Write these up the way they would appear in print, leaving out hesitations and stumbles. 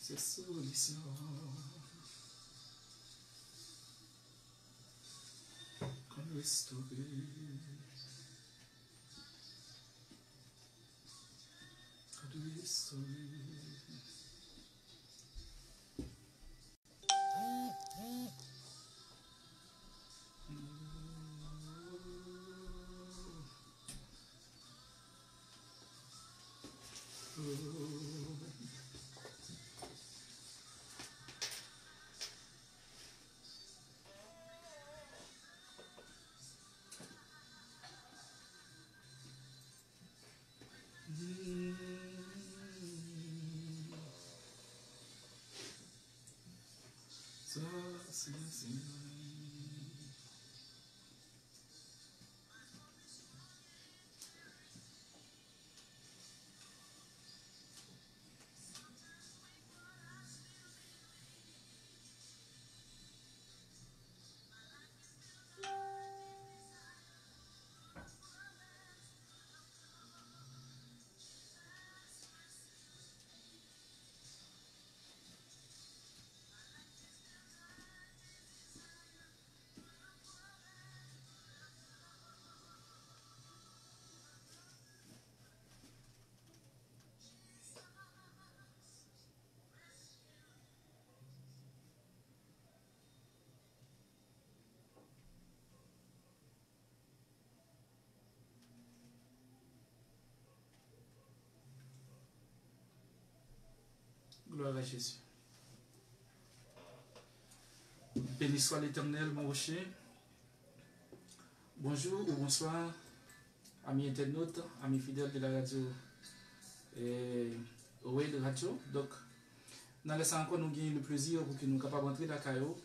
c'est solution. Comme restaurer. Restaurer. Gloire à Jésus. Béni soit l'Éternel, mon rocher. Bonjour ou bonsoir, amis internautes, amis fidèles de la radio de Radio. Donc, dans le sens encore, nous gagnons le plaisir pour que nous soyons capables d'entrer dans la caillou.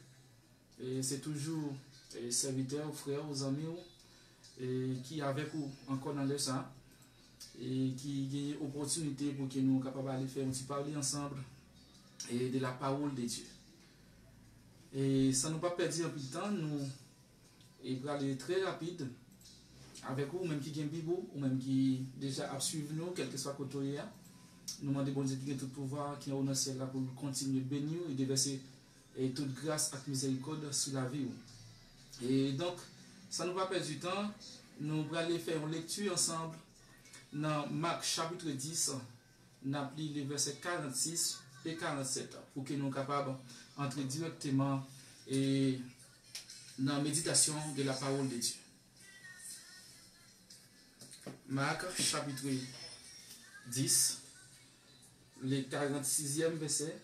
Et c'est toujours les serviteurs, frères, aux amis qui avec vous encore dans le sens et qui gagnent l'opportunité pour que nous soyons capables d'aller faire un petit parler ensemble et de la parole de Dieu. Et sans nous pas perdre un peu de temps, nous allons aller très rapide avec vous, même qui gagne Bible, ou même qui déjà a suivi nous, quel que soit le côté. Nous demandons bon Dieu qui a tout pouvoir, qui est au dans le ciel là pour continuer de bénir et de verser toute grâce et miséricorde sur la vie. Et donc, sans nous pas perdre du temps, nous allons aller faire une lecture ensemble dans Marc chapitre 10, nous allons lire les versets 46 et 47 pour que nous soyons capables d'entrer directement et dans la méditation de la parole de Dieu. Marc chapitre 10, les 46e verset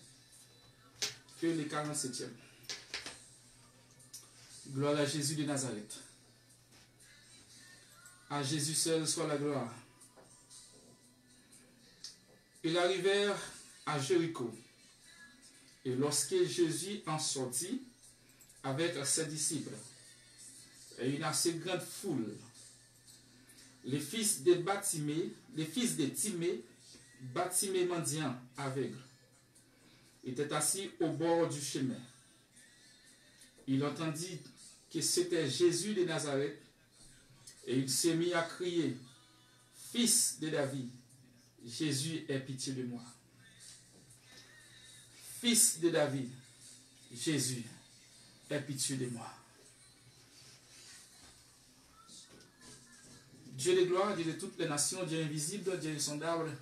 que les 47e. Gloire à Jésus de Nazareth. À Jésus seul soit la gloire. Ils arrivèrent à Jéricho. Et lorsque Jésus en sortit avec ses disciples et une assez grande foule, les fils de Timée, Bartimée mendiant aveugle, étaient assis au bord du chemin. Il entendit que c'était Jésus de Nazareth et il s'est mis à crier, « Fils de David, Jésus, aie pitié de moi. » Fils de David, Jésus, aie pitié de moi. Dieu de gloire, Dieu de toutes les nations, Dieu invisible, Dieu insondable.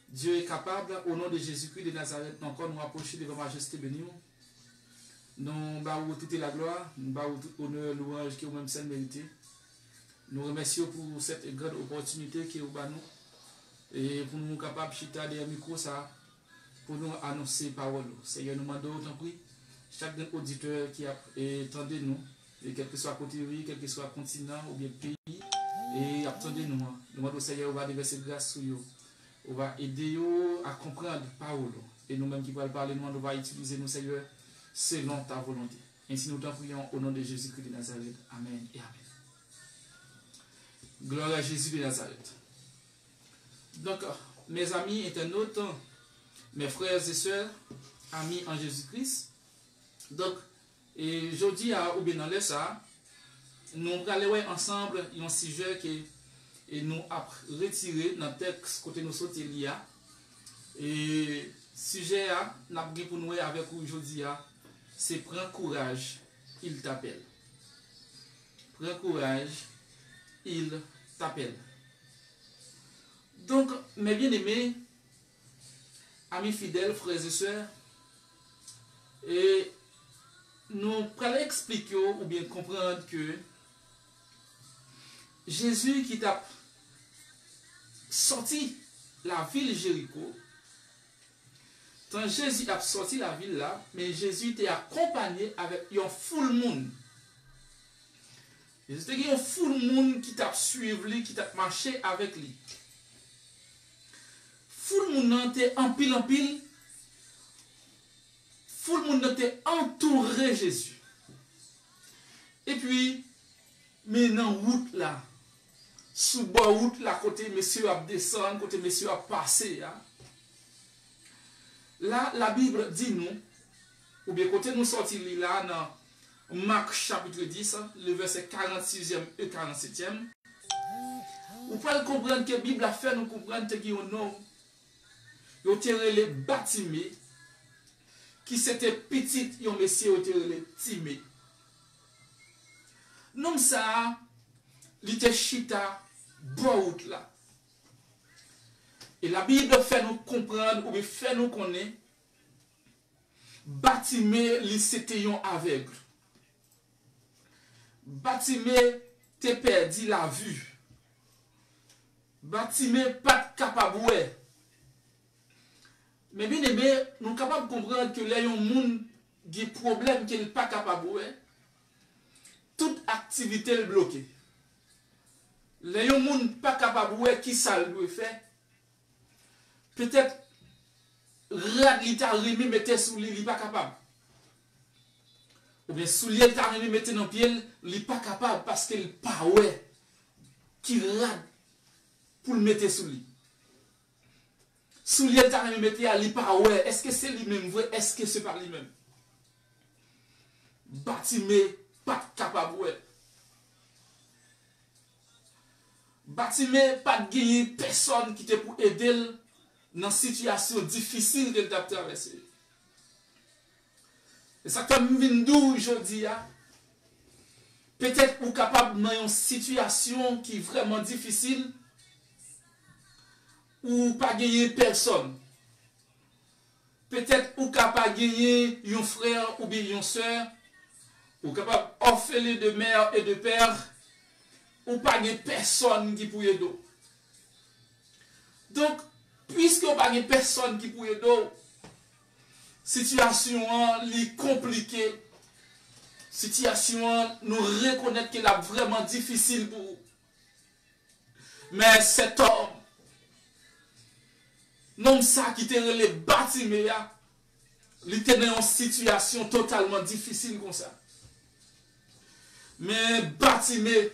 Dieu est capable, au nom de Jésus-Christ de Nazareth, encore nous approcher de la majesté bénie. Nous baillons toute la gloire, nous baillons tout honneur, louange qui est au même sein mérité. Nous remercions pour cette grande opportunité qui est au bas nous et pour nous capables de chiter des micros ça pour nous annoncer parole. Seigneur, nous demandons autant pris chaque auditeur qui a entendu nous, et quel que soit côté, quel que soit continent ou bien pays, et attendez nous. Nous demandons Seigneur, on va déverser grâce sur eux. On va aider eux à comprendre la parole. Et nous-mêmes qui allons parler, nous, on va utiliser nous, Seigneur, selon ta volonté. Ainsi nous t'en prions au nom de Jésus-Christ de Nazareth. Amen et Amen. Gloire à Jésus de Nazareth. Donc, mes amis internautes, mes frères et sœurs, amis en Jésus-Christ, donc, et je dis à ou bien dans le ça, nous allons ensemble un sujet qui et nous a retiré dans le texte côté nous sortir Et sujet n'a pas pour nous avec vous aujourd'hui, c'est prends courage, il t'appelle. Prends courage, il t'appelle. Donc, mes bien-aimés, amis fidèles, frères et sœurs, et nous allons expliquer ou bien comprendre que Jésus qui t'a sorti la ville Jéricho, quand Jésus a sorti la ville là, mais Jésus t'a accompagné avec un full monde. Jésus t'a un full monde qui t'a suivi, qui t'a marché avec lui. Full monde t'a en pile. Full monde t'a entouré Jésus. Et puis, mais dans la route là, sous la route là, côté monsieur a descendu, côté monsieur a passé. Hein. Là, la Bible dit nous, ou bien côté nous sortis là dans Marc chapitre 10, le verset 46e et 47e, vous pouvez comprendre que la Bible a fait nous comprendre qu'il y a un homme, il y a les Bartimée, qui c'était petit, il y a un monsieur qui était Timée. Non, ça, il était chita, bout là. Et la Bible fait nous comprendre, ou bien fait nous connaître, Bartimée, il c'était un aveugle. Bartimée, te perdu la vue. Bartimée, pas capable de. Mais bien aimé, nous sommes capables de comprendre que les gens qui ont des problèmes qu'ils ne sont pas capables de. Toute activité est bloquée. Les gens ne sont pas capables de qui ça doit faire. Peut-être, rad li ta remi mette sous lui, il n'est pas capable. Ou bien sous lui ta remi mette dans pied, il n'est pas capable parce qu'il n'est pas ouais qui rad pour le mettre sous lui. Sous lui ta remi mette, il n'est pas ouais. Est-ce que c'est lui-même vrai? Est-ce que c'est pas lui-même? Bartimée, pas capable ouais. Bartimée, pas de gagner personne qui te pour aider dans une situation difficile qu'elle t'a traversée. Et ça fait m'vindou aujourd'hui. Peut-être ou capable dans une situation qui est vraiment difficile ou pas gagner personne. Peut-être ou capable gagner un frère ou bien une soeur ou capable orphelin de mère et de père ou pas gagner personne qui peut aider. Donc puisque on pas personne qui peut aider, situation est compliquée. Situation nous reconnaître qu'elle est vraiment difficile pour vous. Mais cet homme, non ça qui était les Bartimée, il était dans une situation totalement difficile comme ça. Mais Bartimée,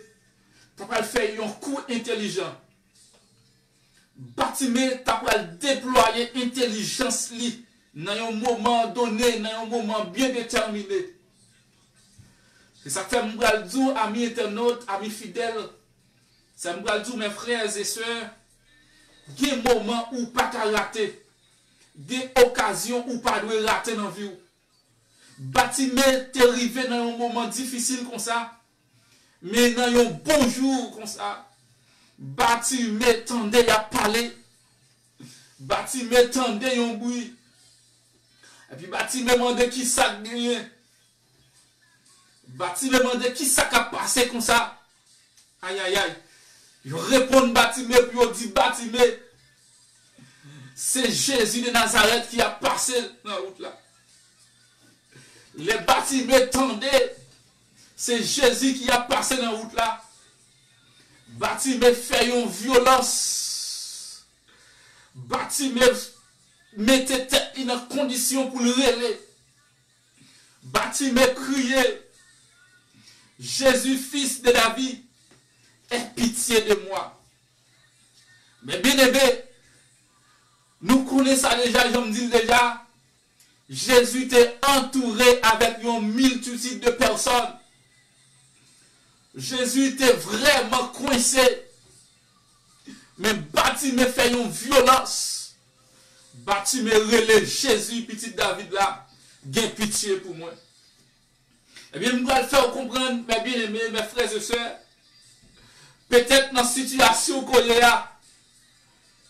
tu pas faire un coup intelligent. Bartimée, tu pas déployer intelligence li dans un moment donné, dans un moment bien déterminé. C'est ça que je vais dire, amis internautes, amis fidèles, ça me dire, mes frères et sœurs, il y a des moments où pas qu'à rater, des occasions où pas de rater dans la vie. Bartimée, tu es arrivé dans un moment difficile comme ça, mais dans un bon jour comme ça, Bartimée tendait à parler, Bartimée tendait un bruit, et puis Bartimée demandait qui ça gagne. Bartimée demandait qui ça a passé comme ça. Aïe aïe aïe. Je réponds Bartimée, puis on dit Bartimée, c'est Jésus de Nazareth qui a passé dans la route là. Les Bartimée tendaient, c'est Jésus qui a passé dans la route là. Bartimée fait une violence. Bartimée mettait tête dans une condition pour le relever. Bartimée criait, Jésus, fils de David, aie pitié de moi. Mais bien aimé, nous connaissons ça déjà, je me dis déjà, Jésus était entouré avec une multitude de personnes. Jésus était vraiment coincé. Mais Bartimée fait une violence. Bartimée relève Jésus, petit David là, gain pitié pour moi. Eh bien, nous allons faire comprendre, mes bien-aimés, mes frères et sœurs, peut-être dans la situation qu'on est là,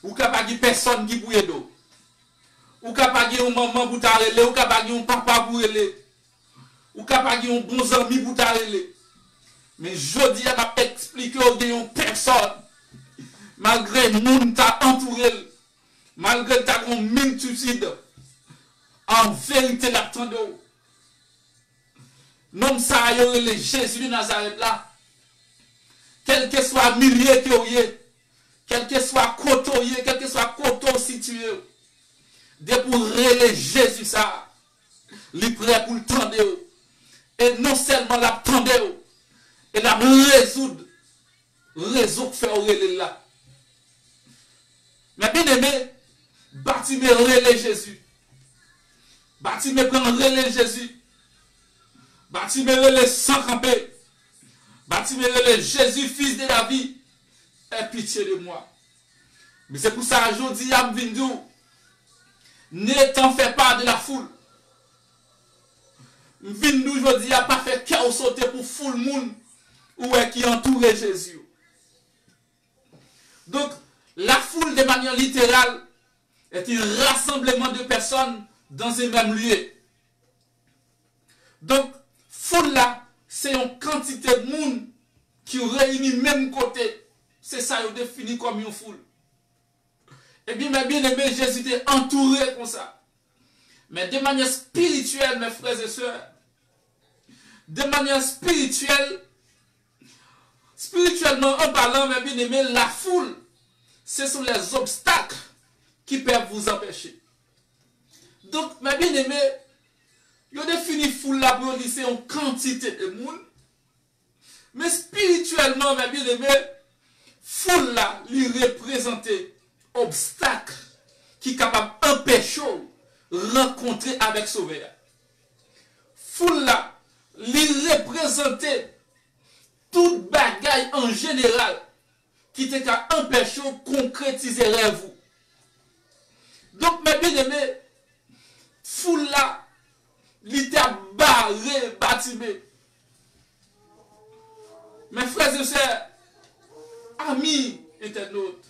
ou capable de personne qui bouille d'eau, ou capable de maman pour t'arrêter, ou capable de papa pour t'arrêter, ou capable de bon ami pour t'arrêter. Mais je dis à m'a expliquer aux personne, malgré le monde t'a entouré, malgré ta grande multitude, en vérité l'attendait. Non, ça a eu Jésus de Nazareth là. Quel que soit millier que vous ayez, quel que soit côté, quel que soit côté situé, de pour relayer Jésus ça, il est prêt pour le tendre. Et non seulement l'attendre, et la résoudre faire relayer là. Mais bien aimé, Bartimée relayer Jésus. Bartimée prend relayer Jésus. Bartimée relayer sans camper. Bartimée relayer Jésus, fils de David. Aie pitié de moi. Mais c'est pour ça aujourd'hui, je me dis, ne t'en fais pas de la foule. Vindou, je dis, il a pas fait chaos sauter pour foule monde ou qui entoure Jésus. Donc, la foule de manière littérale est un rassemblement de personnes dans un même lieu. Donc, foule là, c'est une quantité de monde qui réunit même côté. C'est ça, il définit comme une foule. Et bien, mes bien-aimés, Jésus était entouré comme ça. Mais de manière spirituelle, mes frères et sœurs, de manière spirituelle, spirituellement en parlant, mes bien-aimés, la foule, ce sont les obstacles qui peuvent vous empêcher. Donc, mes bien-aimés, il définit foule là pour dire c'est une quantité de monde. Mais spirituellement, mes bien-aimés, foule là, lui représenter obstacle qui est capable d'empêcher rencontrer avec Sauveur. Foule là, lui représenter toute bagaille en général qui te qu'à empêcher concrétiser rêve. Donc, mes bien-aimés, foule là, lui t'a barré, Bartimée. Mes frères et sœurs, amis internautes,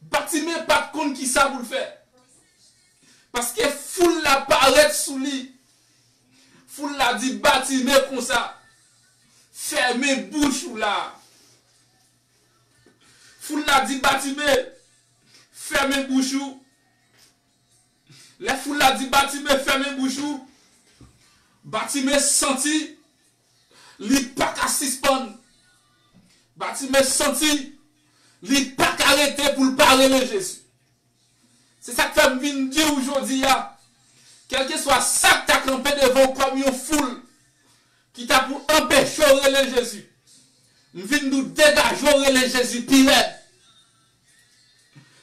Bartimée pas de compte qui ça vous le faire. Parce que foule la paraît sous lui. Foule la dit Bartimée comme ça. Fermez bouche ou là. Foule la dit Bartimée. Fermez bouche ou. La foule la dit Bartimée fermez bouche ou. Bartimée senti. Li pas qu'à suspendre. Bartimée senti. Li pas qu'à arrêter pour parler de Jésus. C'est ça que je viens dire aujourd'hui. Quel que soit ça que tu as campé devant comme une foule qui t'a pour empêcher de Jésus. Je viens nous dégager de Jésus pire.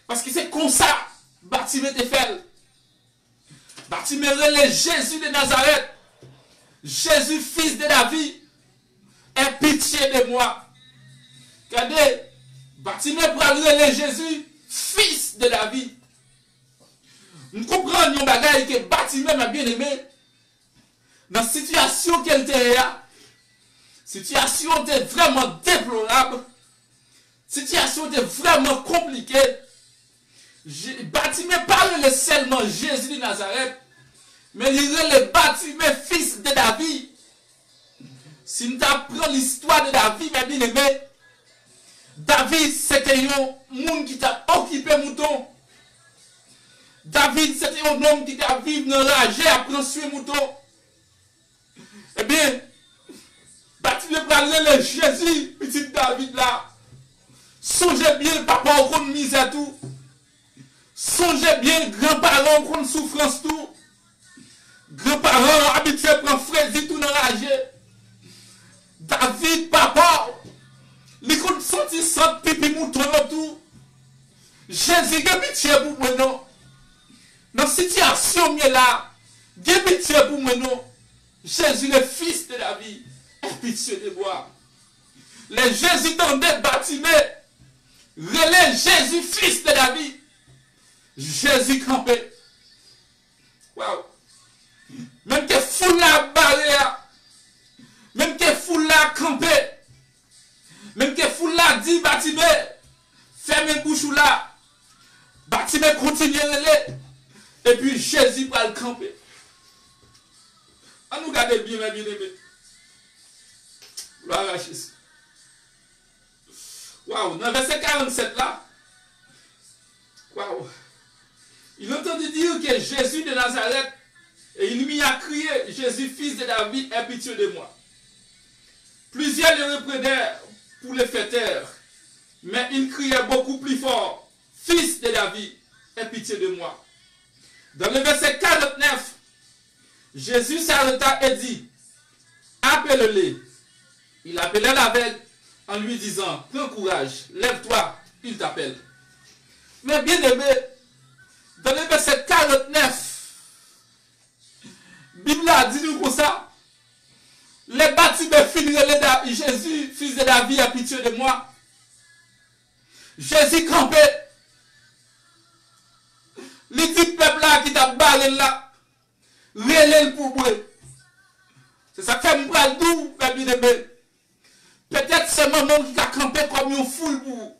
Parce que c'est comme ça Bartimée te fait. Bartimée relève Jésus de Nazareth. Jésus, fils de David. Aie pitié de moi. Regardez, Bartimée prend relève Jésus, fils de David. Nous comprenons un bagage que Bartimée m'a bien aimé. Dans la situation qu'elle était là, situation était vraiment déplorable, situation était vraiment compliquée. Bartimée parle seulement Jésus de Nazareth, mais il est Bartimée fils de David. Si nous apprenons l'histoire de David, mes bien-aimés, David c'était un monde qui t'a occupé mouton. David, c'était un homme qui a vécu dans la rage à prendre sur mouton. Eh bien, Bartimée parle le Jésus, petit David là. Songez bien, papa, on compte misère tout. Songez bien, grands-parents, on compte souffrance tout. Grands-parents habitués à prendre fraise tout dans la rage. David, papa, il compte sentir sans pipi mouton tout. Jésus, a pitié pour moi non. Dans cette situation là, Dieu pitié pour moi non. Jésus le fils de David, aie pitié de moi. Les Jésus tendait Bartimée, relève Jésus fils de David. Jésus campé. Waouh. Même que foule la barrière. Même que foule la campé. Même que foule la dit Bartimée. Fermez bouche ou là. Bartimée continue à aller. Et puis Jésus va le camper. On nous garde bien, mes bien-aimés. Gloire à Jésus. Waouh, dans le verset 47 là. Waouh. Il entendit dire que Jésus de Nazareth, et il lui a crié, Jésus, fils de David, aie pitié de moi. Plusieurs le reprenèrent pour le faire taire, mais il criait beaucoup plus fort, fils de David, aie pitié de moi. Dans le verset 49, Jésus s'arrêta et dit, appelle-les. Il appela l'aveugle en lui disant, prends courage, lève-toi, il t'appelle. Mais bien aimé, dans le verset 49, la Bible a dit nous comme ça, les bâtiments finiraient Jésus, fils de David, a pitié de moi. Jésus campait. Les dit peuple là qui t'a barré là, relève pour moi. C'est ça qui fait me doux, bien aimé. Peut-être c'est maman qui a campé comme une foule pour vous.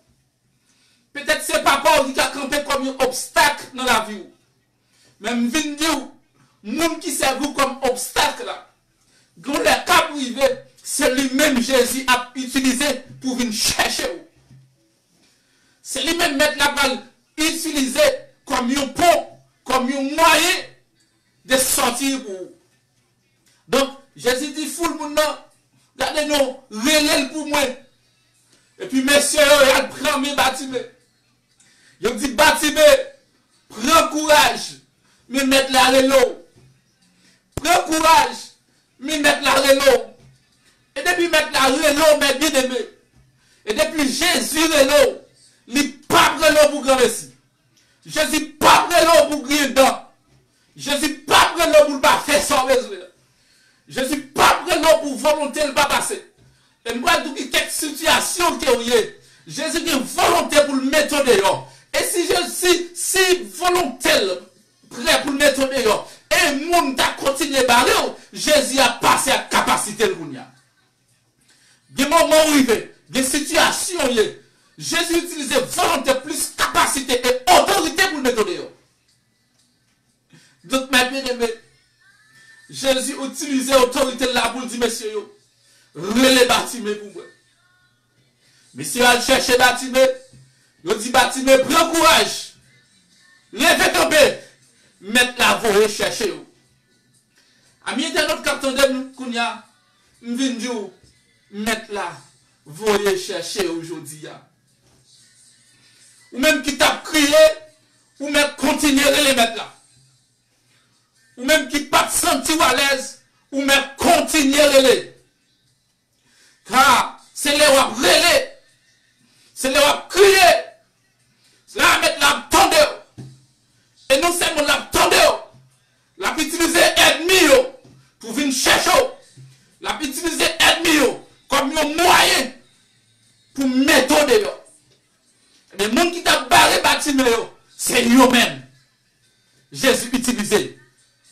Peut-être c'est papa qui a campé comme un obstacle dans la vie. Même je viens dire, monde qui servent comme obstacle là, quand les cas privés, c'est lui-même Jésus a utilisé pour venir chercher. C'est lui-même mettre la balle utilisé comme un pont, comme un moyen de sortir pour vous. Donc, Jésus dit, foule mon nom, regardez-nous, relève pour moi. Et puis, messieurs, il prend mes bâtiments. Il dit, Bartimée, prends courage, mais mettre la relo. Prends courage, mais mettre la relo. Et depuis mettre la relo, mes bien-aimés. Et depuis Jésus relo, il pas relo pour grand messie. Jésus pas relo pour griller dedans. Jésus pas relo pour pas faire sans besoin. Jésus pas relo pour volonté de pas passer. Et moi, je dis quelques situations qui ont eu. Jésus a volonté pour le mettre dehors. Et si volonté prêt pour le mettre dehors, et le monde a continué à barrer, Jésus a passé à capacité de l'unia. Des moments arrivés, des situations, Jésus utilisait volonté plus capacité et autorité pour le mettre dehors. Donc, mes bien-aimés, Jésus utilisait autorité là pour dire, messieurs, relais Bartimée pour moi. Monsieur a cherché Bartimée. Il dit Bartimée, prends courage. Levez tomber. Mettre la voie chercher. Ami internaute qui attendait nous, Kounia, nous venons dire, mettre la voie chercher aujourd'hui. Ou même qui t'a crié, ou même continuer à les mettre là. Ou même qui pas sentir à l'aise, ou même continuer à les. Car c'est les wap relais. C'est les wap crier. C'est là mettre la tendre. Et non seulement la tendre. La utiliser ennemi pour venir chercher. La utiliser ennemi comme un moyen pour mettre dehors. Les gens qui t'a barré Bartimée, c'est eux-mêmes. Jésus utilisé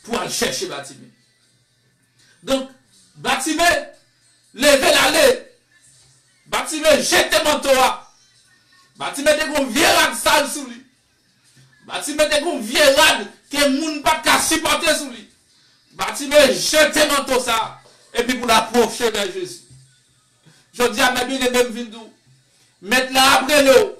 pour aller chercher Bartimée. Donc, Bartimée, levez l'allée. Bartimée, jetez manteau. Bartimée, t'es qu'on vieux rad sale sous lui. Bartimée, t'es qu'on vieux rad que les gens ne peuvent pas supporter sous lui. Bartimée, jetez manteau ça. Et puis pour l'approcher vers Jésus. Je dis à mes bien-aimés, vindou, mettre là après l'eau.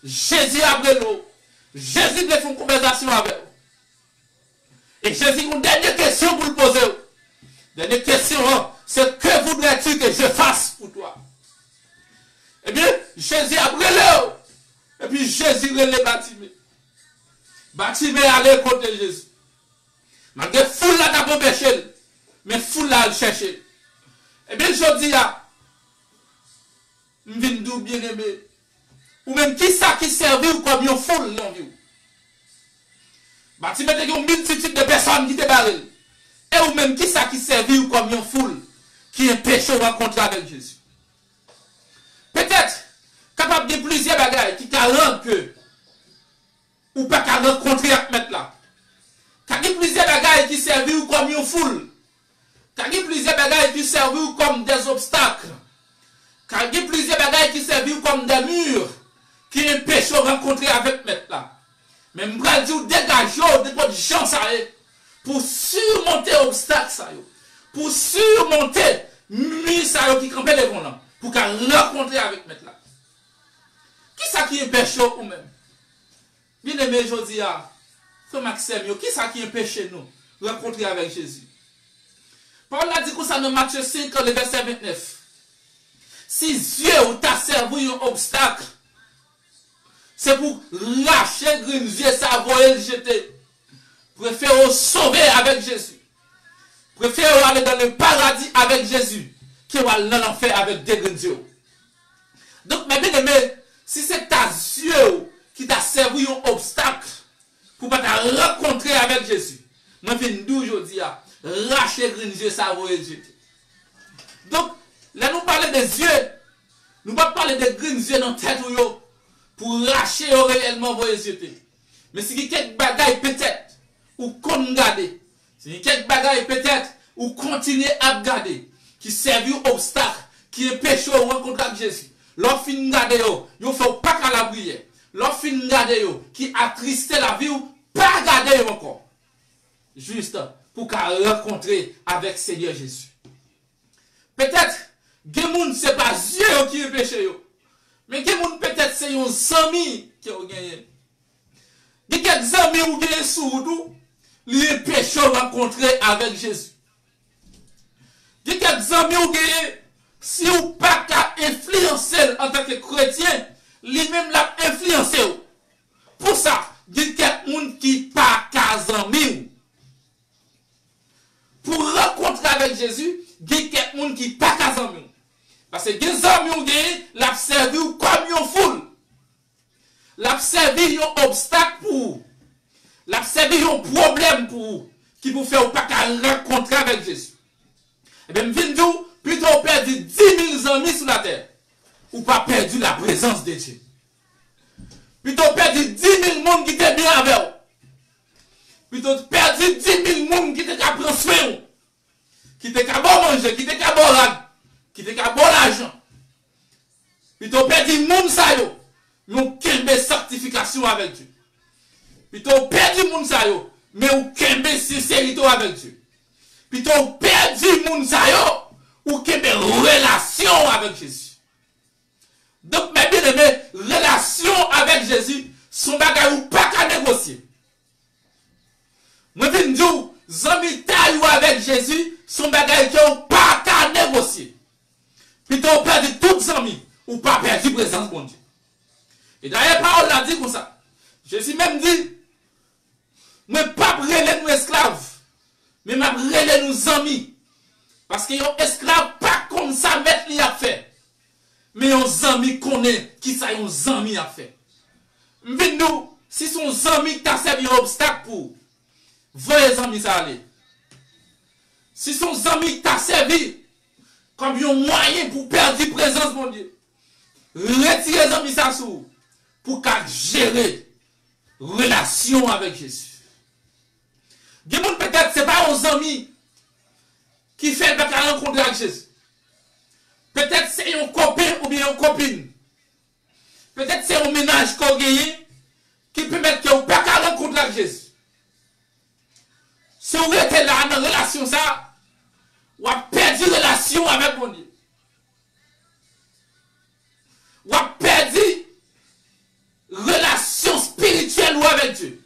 Jésus après l'eau. Jésus fait une conversation avec vous. Et Jésus a une dernière question pour le poser. Dernière question, c'est que voudrais-tu que je fasse pour toi? Eh bien, Jésus a brûlé. Et puis Jésus relève Bartimée. Bartimée allait contre Jésus. Malgré foule là d'abord péché, mais foule là le chercher. Eh bien, je dis à m'vindou bien aimé. Ou même qui ça qui servit comme une foule dans vie. Bartimée a une multitude de personnes qui te barrent. Et ou même qui ça qui servit comme une foule qui est péché rencontré avec Jésus. Peut-être capable de plusieurs bagages qui rendent que ou pas qu'à rencontrer avec mettre là. Car il y a plusieurs bagailles qui servent comme une foule. Car il y a plusieurs bagailles qui servent comme des obstacles. Car il y a plusieurs bagailles qui servent comme des murs qui empêchent de rencontrer avec mettre là. Mais je vais dire dégagez de votre gens pour surmonter l'obstacle ça yo. Pour surmonter murs ça yo qui campent devant là. Pour qu'à rencontrer avec mettre là. Qui ça qui empêche ou même? Bien aimé aujourd'hui, frère Maxime, qui ça qui empêche nous de rencontrer avec Jésus? Paul a dit que ça dans Matthieu 5, le verset 29. Si Dieu t'a servi un obstacle, c'est pour lâcher green Dieu, ça voyer le jeter. Préfère sauver avec Jésus. Préfère aller dans le paradis avec Jésus que aller dans l'enfer avec des green Dieu. Donc, mes bien-aimés, si c'est ta Dieu qui t'a servi un obstacle pour pas te rencontrer avec Jésus, moi je viens aujourd'hui à lâcher green Dieu, ça voyer le jeter. Donc, là nous parlons des yeux, nous ne parlons pas de green Dieu dans la tête pour lâcher réellement voyer le jeter. Mais si il y a quelques bagailles peut-être, ou qu'on garde, si il y a quelques bagailles peut-être, ou continuer à garder, qui servent obstacle, qui empêchent de rencontrer avec Jésus. L'offre fin garder yo, yo fait pas qu'à la prière. L'offre fin garder yo, qui attriste la vie, pas garder yo encore. Juste pour qu'à rencontrer avec Seigneur Jésus. Peut-être, quelqu'un c'est pas Dieu qui est péché yo. Mais quelqu'un peut-être c'est un ami qui a gagné. Il y a quelques amis qui ont gagné sous nous, les péchés rencontrés avec Jésus. Il y a quelques amis qui ont gagné. Si vous pas qu'à influencer en tant que chrétien, lui-même l'a influencé. Pour ça, il y a quelqu'un qui pas qu'à amis. Pour rencontrer avec Jésus, il y a quelqu'un qui pas qu'à amis. Parce que les amis l'a servi comme une foule. L'a servi un obstacle pour. L'a servi un problème pour. Qui vous fait pas qu'à rencontrer avec Jésus. Et bien, je viens de dire, plutôt perdu 10 000 amis sur la terre, ou pas perdu la présence de Dieu. Plutôt perdu 10 000 personnes qui étaient bien avec vous. Plutôt perdu 10 000 personnes qui étaient à prendre soin, qui étaient à bon manger, qui étaient à bon rag, qui étaient à bon l'argent. Plutôt perdu monde ça yo, nous kembe certification avec Dieu. Plutôt perdu monde ça yo, mais nous kembe sincérité avec Dieu. Plutôt perdu monde ça yo, ou qu'il y ait une relation avec Jésus. Donc, mes bien-aimés, relation avec Jésus, son bagage ou pas qu'à négocier. Moi, je dis, zami taille avec Jésus, son bagage ou pas qu'à négocier. Plutôt, perdu toutes amis, ou pas perdu présence de Dieu. Et d'ailleurs, parole l'a dit comme ça. Jésus même dit, moi, pas brûler nous esclaves, mais m'a brûler nous amis. Parce que yon esclave pas comme ça mettre li a fait. Mais yon zami connaît qui ça yon zami a fait. M'vin nous, si son zami t'a servi un obstacle pour, voyez zami ça aller. Si son zami t'a servi comme un moyen pour perdre la présence mon Dieu, retirez zami ça sous pour qu'à gérer relation avec Jésus. Peut-être c'est pas un zami qui fait la rencontre avec Jésus. Peut-être c'est un copain ou bien une copine. Peut-être c'est un ménage qu'on gagne qui permet que vous ne pas rencontrer avec Jésus. Si vous êtes là dans la relation, ça, vous avez perdu la relation avec mon Dieu. Vous avez perdu relation spirituelle avec Dieu.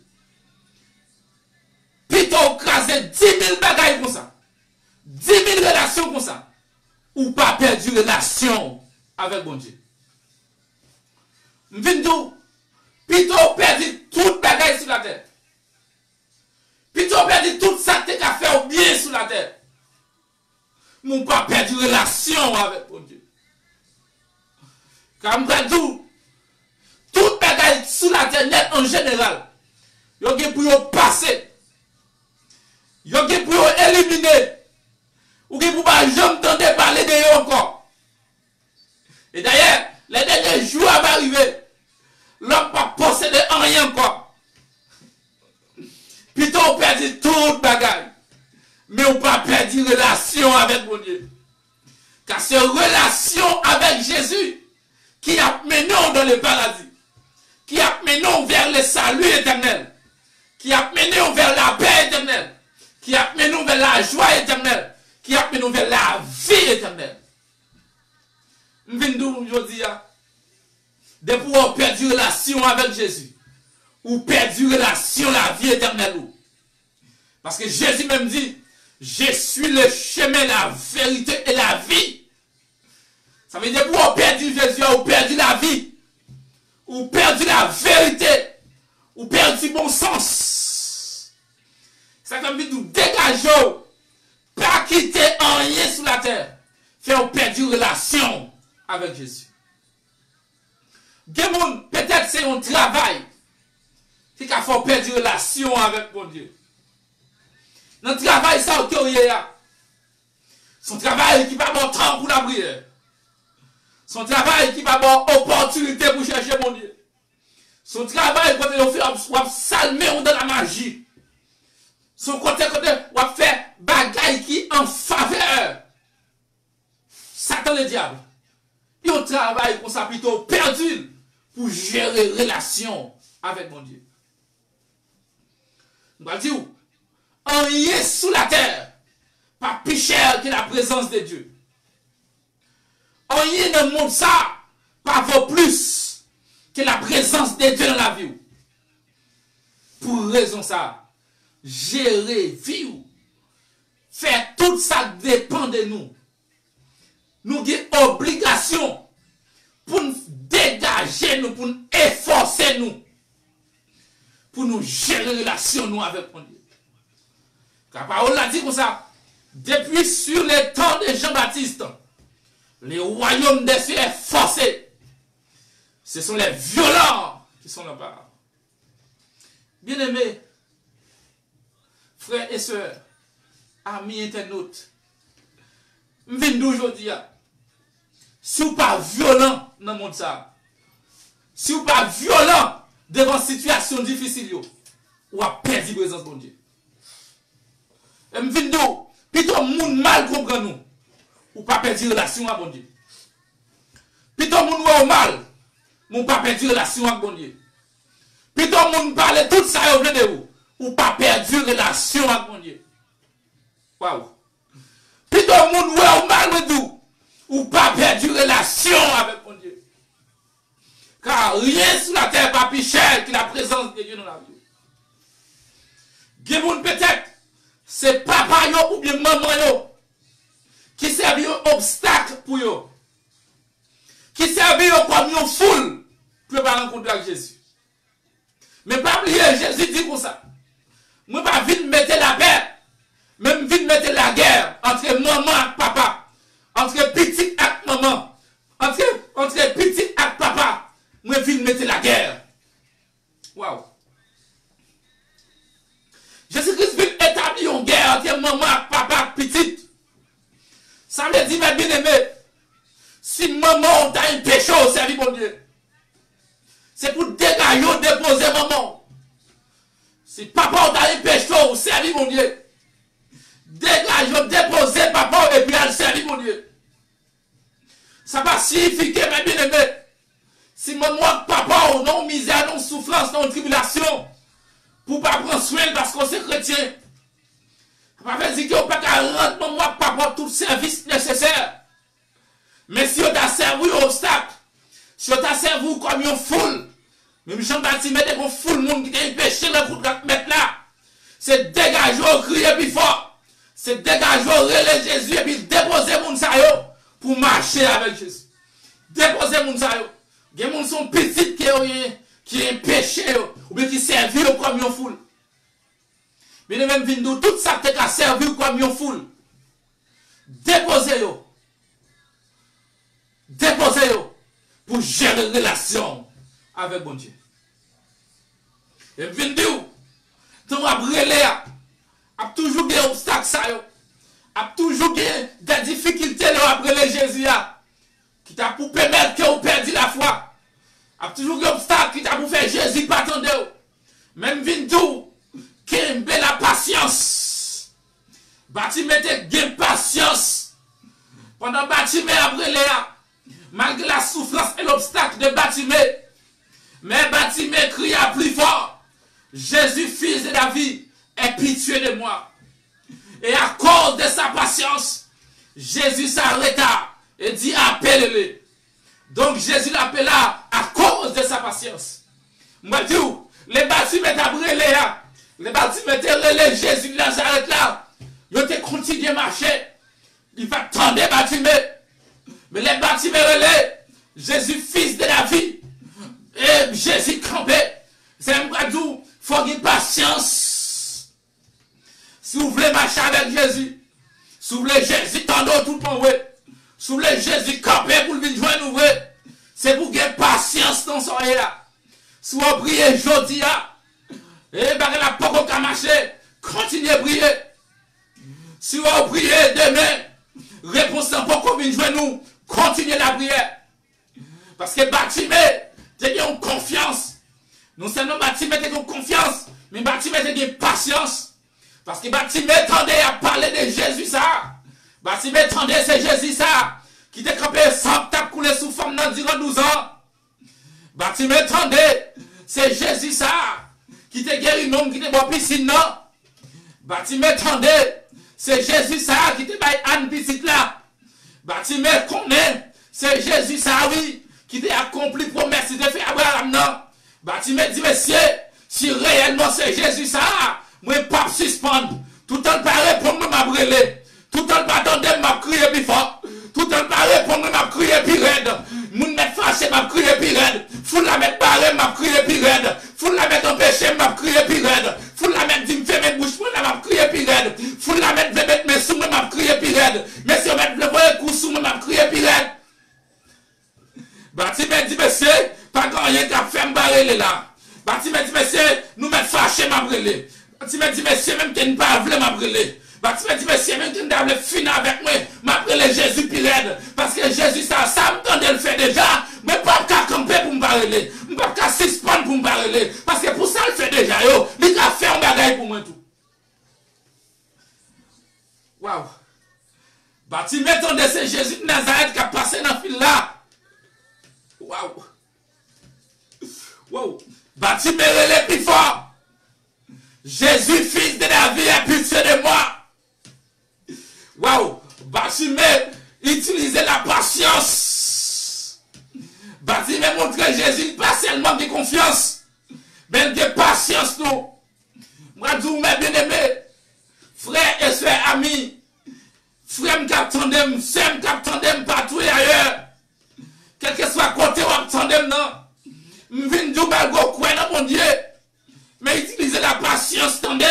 Plutôt craser 10 000 bagailles comme ça. 10 000 relations comme ça. Ou pas perdu relation avec mon Dieu. M'vindou, plutôt perdu toute bagaille sur la terre. Plutôt perdu tout ça que tu as fait au bien sur la terre. M'ont pas perdu relation avec mon Dieu. Car m'vindou, toute bagaille sur la terre net en général. Yo gen pour yo passer. Yo gen pour yo éliminer. Ou gen pour pas jamais tenter parler de yo encore. Et d'ailleurs, les derniers jours vont arriver. L'homme pas posséder en rien encore. qu'on perdu toute bagaille. Mais on pas perdu relation avec mon Dieu. Car c'est relation avec Jésus qui a mené dans le paradis. Qui a mené vers le salut éternel. Qui a mené vers la paix éternelle. Qui a mené vers la joie éternelle. Qui a mené vers la vie éternelle. M'vindou, je dis, depuis qu'on perdu relation avec Jésus, ou perdu relation la vie éternelle. Parce que Jésus même dit, je suis le chemin, la vérité et la vie. Ça veut dire que vous perdu Jésus, ou perdu la vie, ou perdu la vérité, ou perdu bon sens. Ça veut dire que nous dégageons, pas quitter rien sur la terre, faire perdu relation avec Jésus. Peut-être c'est un travail qui a fait perdre relation avec mon Dieu. Dans le travail, ça, son travail qui va avoir temps pour la prière. Son travail qui va avoir opportunité pour chercher mon Dieu. Son travail quand il fait salmer dans la magie. Son côté on va faire bagaille qui en faveur. Satan le diable. Il travaille pour ça plutôt perdu pour gérer relation avec mon Dieu. On va dire, rien sous la terre, pas plus cher que la présence de Dieu. Rien dans le monde ça, pas vaut plus que la présence de Dieu dans la vie. Pour raison ça, gérer vie, faire tout ça dépend de nous. Nous avons obligation pour nous dégager nous, pour nous efforcer nous, pour nous gérer relation nous avec mon Dieu. Car la parole l'a dit comme ça, depuis sur les temps de Jean-Baptiste, les royaumes des cieux est forcé. Ce sont les violents qui sont là-bas. Bien-aimés, frères et sœurs, amis internautes, je viens d'aujourd'hui. Si vous n'êtes pas violent dans le monde, si vous n'êtes pas violent devant une situation difficile, vous avez perdu la présence de Dieu. Et je viens de dire, plutôt le monde mal comprend nous, ou pas perdu relation avec bon Dieu. Plutôt le monde mal, ou pas perdu relation avec bon Dieu. Plutôt le monde parle tout ça au de vous, ou pas perdu relation avec bon Dieu. Waouh. Plutôt le monde mal de vous, ou pas perdu relation avec mon Dieu. Car rien sur la terre n'est pas plus cher que la présence de Dieu dans la vie. Quelqu'un peut-être, c'est papa yo ou bien maman yo, qui servent un obstacle pour yo. Qui servent comme une foule pour pas rencontrer avec Jésus. Mais pas oublier, Jésus dit comme ça. Moi pas vite mettre la paix, même vite mettre la guerre entre maman et papa. Entre petit et maman, entre petit et papa, moi je mettre la guerre. Waouh! Jésus-Christ veut établir une guerre entre maman et papa et petit. Ça veut dire, mes bien-aimés, si maman a un péché au service de Dieu, c'est pour dégager, déposer maman. Si papa a un péché au service de Dieu, dégage, déposer papa et puis aller servir mon Dieu. Ça va signifier, mes bien-aimés, si maman, papa, ou non misère, non souffrance, non tribulation, pour ne pas prendre soin parce qu'on est chrétien, ça veut dire qu'on ne peut pas rendre maman, papa tout service nécessaire. Mais si on t'a servi au obstacle, si on t'a servi comme une foule, même Jean-Baptiste met une foule, monde qui a péché dans le mettre là, c'est dégager, crier plus fort. C'est dégager, relais Jésus et puis déposer mon sayo pour marcher avec Jésus. Déposer mon sayo. Il y a des gens qui sont petits qui ont péché ou bien qui servent comme une foule. Mais même Vindou, tout ça qui a servi comme une foule. Déposez yo. Déposez yo pour gérer une relation avec bon Dieu. Et Vindou, ton relais a toujours des obstacles, a toujours des difficultés après le Jésus, qui t'a pour permettre que vous perdiez la foi. A toujours des obstacles qui t'a pour faire Jésus pas attendre. Même Vindou, qui est belle Bartimée te patience. Pendant Bartimée après Léa, malgré la souffrance et l'obstacle de Bartimée, mais Bartimée cria plus fort, Jésus, fils de David, aie pitié de moi. Et à cause de sa patience, Jésus s'arrêta et dit appelle-le. Donc Jésus l'appela à cause de sa patience. Moi dis, les Bartimée d'après Léa, les Bartimée te relé Jésus de Nazareth là, ils ont continué à marcher. Il va tendre Bartimée. Mais les Bartimée relé Jésus, fils de David, et Jésus campé. C'est un bradou, il faut avoir patience. Si vous voulez marcher avec Jésus, si vous voulez Jésus tendre tout le monde, si vous voulez Jésus camper pour le venir joindre, c'est pour gagner patience dans son là. Si vous priez aujourd'hui, et bien la pas qu'à marcher, continuez à prier. Si vous priez demain, réponse n'a pas qu'on vienne joindre nous, continuez la prière. Parce que Bartimée, tu as une confiance. Non seulement Bartimée, tu as une confiance, mais Bartimée, tu as une patience. Parce que Bartimée tendait à parler de Jésus, ça. Bartimée tendait, c'est Jésus, ça. Qui t'a campé sans tape coulé sous forme durant 12 ans. Bartimée tendait, c'est Jésus, ça. Qui t'a guéri un homme qui t'a bon piscine, non. Bartimée tendait, c'est Jésus, ça. Qui t'a baillé Anne piscine là. Bartimée connaît, c'est Jésus, ça, oui. Qui t'a accompli promesse de faire Abraham, non. Bartimée dit, monsieur, si réellement c'est Jésus, ça. Moi, pas suspendre. Tout le temps, pas répondre, m'a brûlé. Tout le temps, pas attendre, m'a crié plus fort. Tout le temps, pas répondre, m'a crié plus raide. Moun mettre fâché, m'a crié plus raide. Faut la mettre barrée, m'a crié plus raide. Faut la mettre en péché, m'a crié plus raide. Faut la mettre dit me fermer bouche, m'a crié plus raide. Faut la mettre mes sous, m'a crié plus raide. Mais si on met le vrai coup sous, m'a crié plus raide. Bartimée dit, monsieur, pas grand rien qu'à faire m'barrer là. Bartimée dit, monsieur, nous mettre fâché, m'a brûlé. Bartimée dit, monsieur, même qu'il n'a pas voulu m'appeler. Bartimée dit, monsieur, même qu'il n'a pas voulu finir avec moi, m'appeler Jésus Pirède. Parce que Jésus, ça me tente de le faire déjà. Mais pas qu'à camper pour me parler. Pas qu'à suspendre pour me parler. Parce que pour ça, il fait déjà, yo. Il a fait un bagage pour moi tout. Waouh. Bartimée tente, c'est Jésus de Nazareth qui a passé dans le fil là. Waouh. Waouh. Bartimée relève plus fort. Jésus, fils de David, a pitié de moi. Waouh! Bartimée utilisait la patience. Bartimée montrait Jésus pas seulement de confiance, mais de patience. Nous. Moi, je vous mes bien-aimés, frères et sœurs, amis, frères m'attendem, sœurs m'attendem partout et ailleurs. Quel que soit côté où m'attendem, non. M'vin du balgo quoi dans mon Dieu. Mais utilisez la patience, attendez.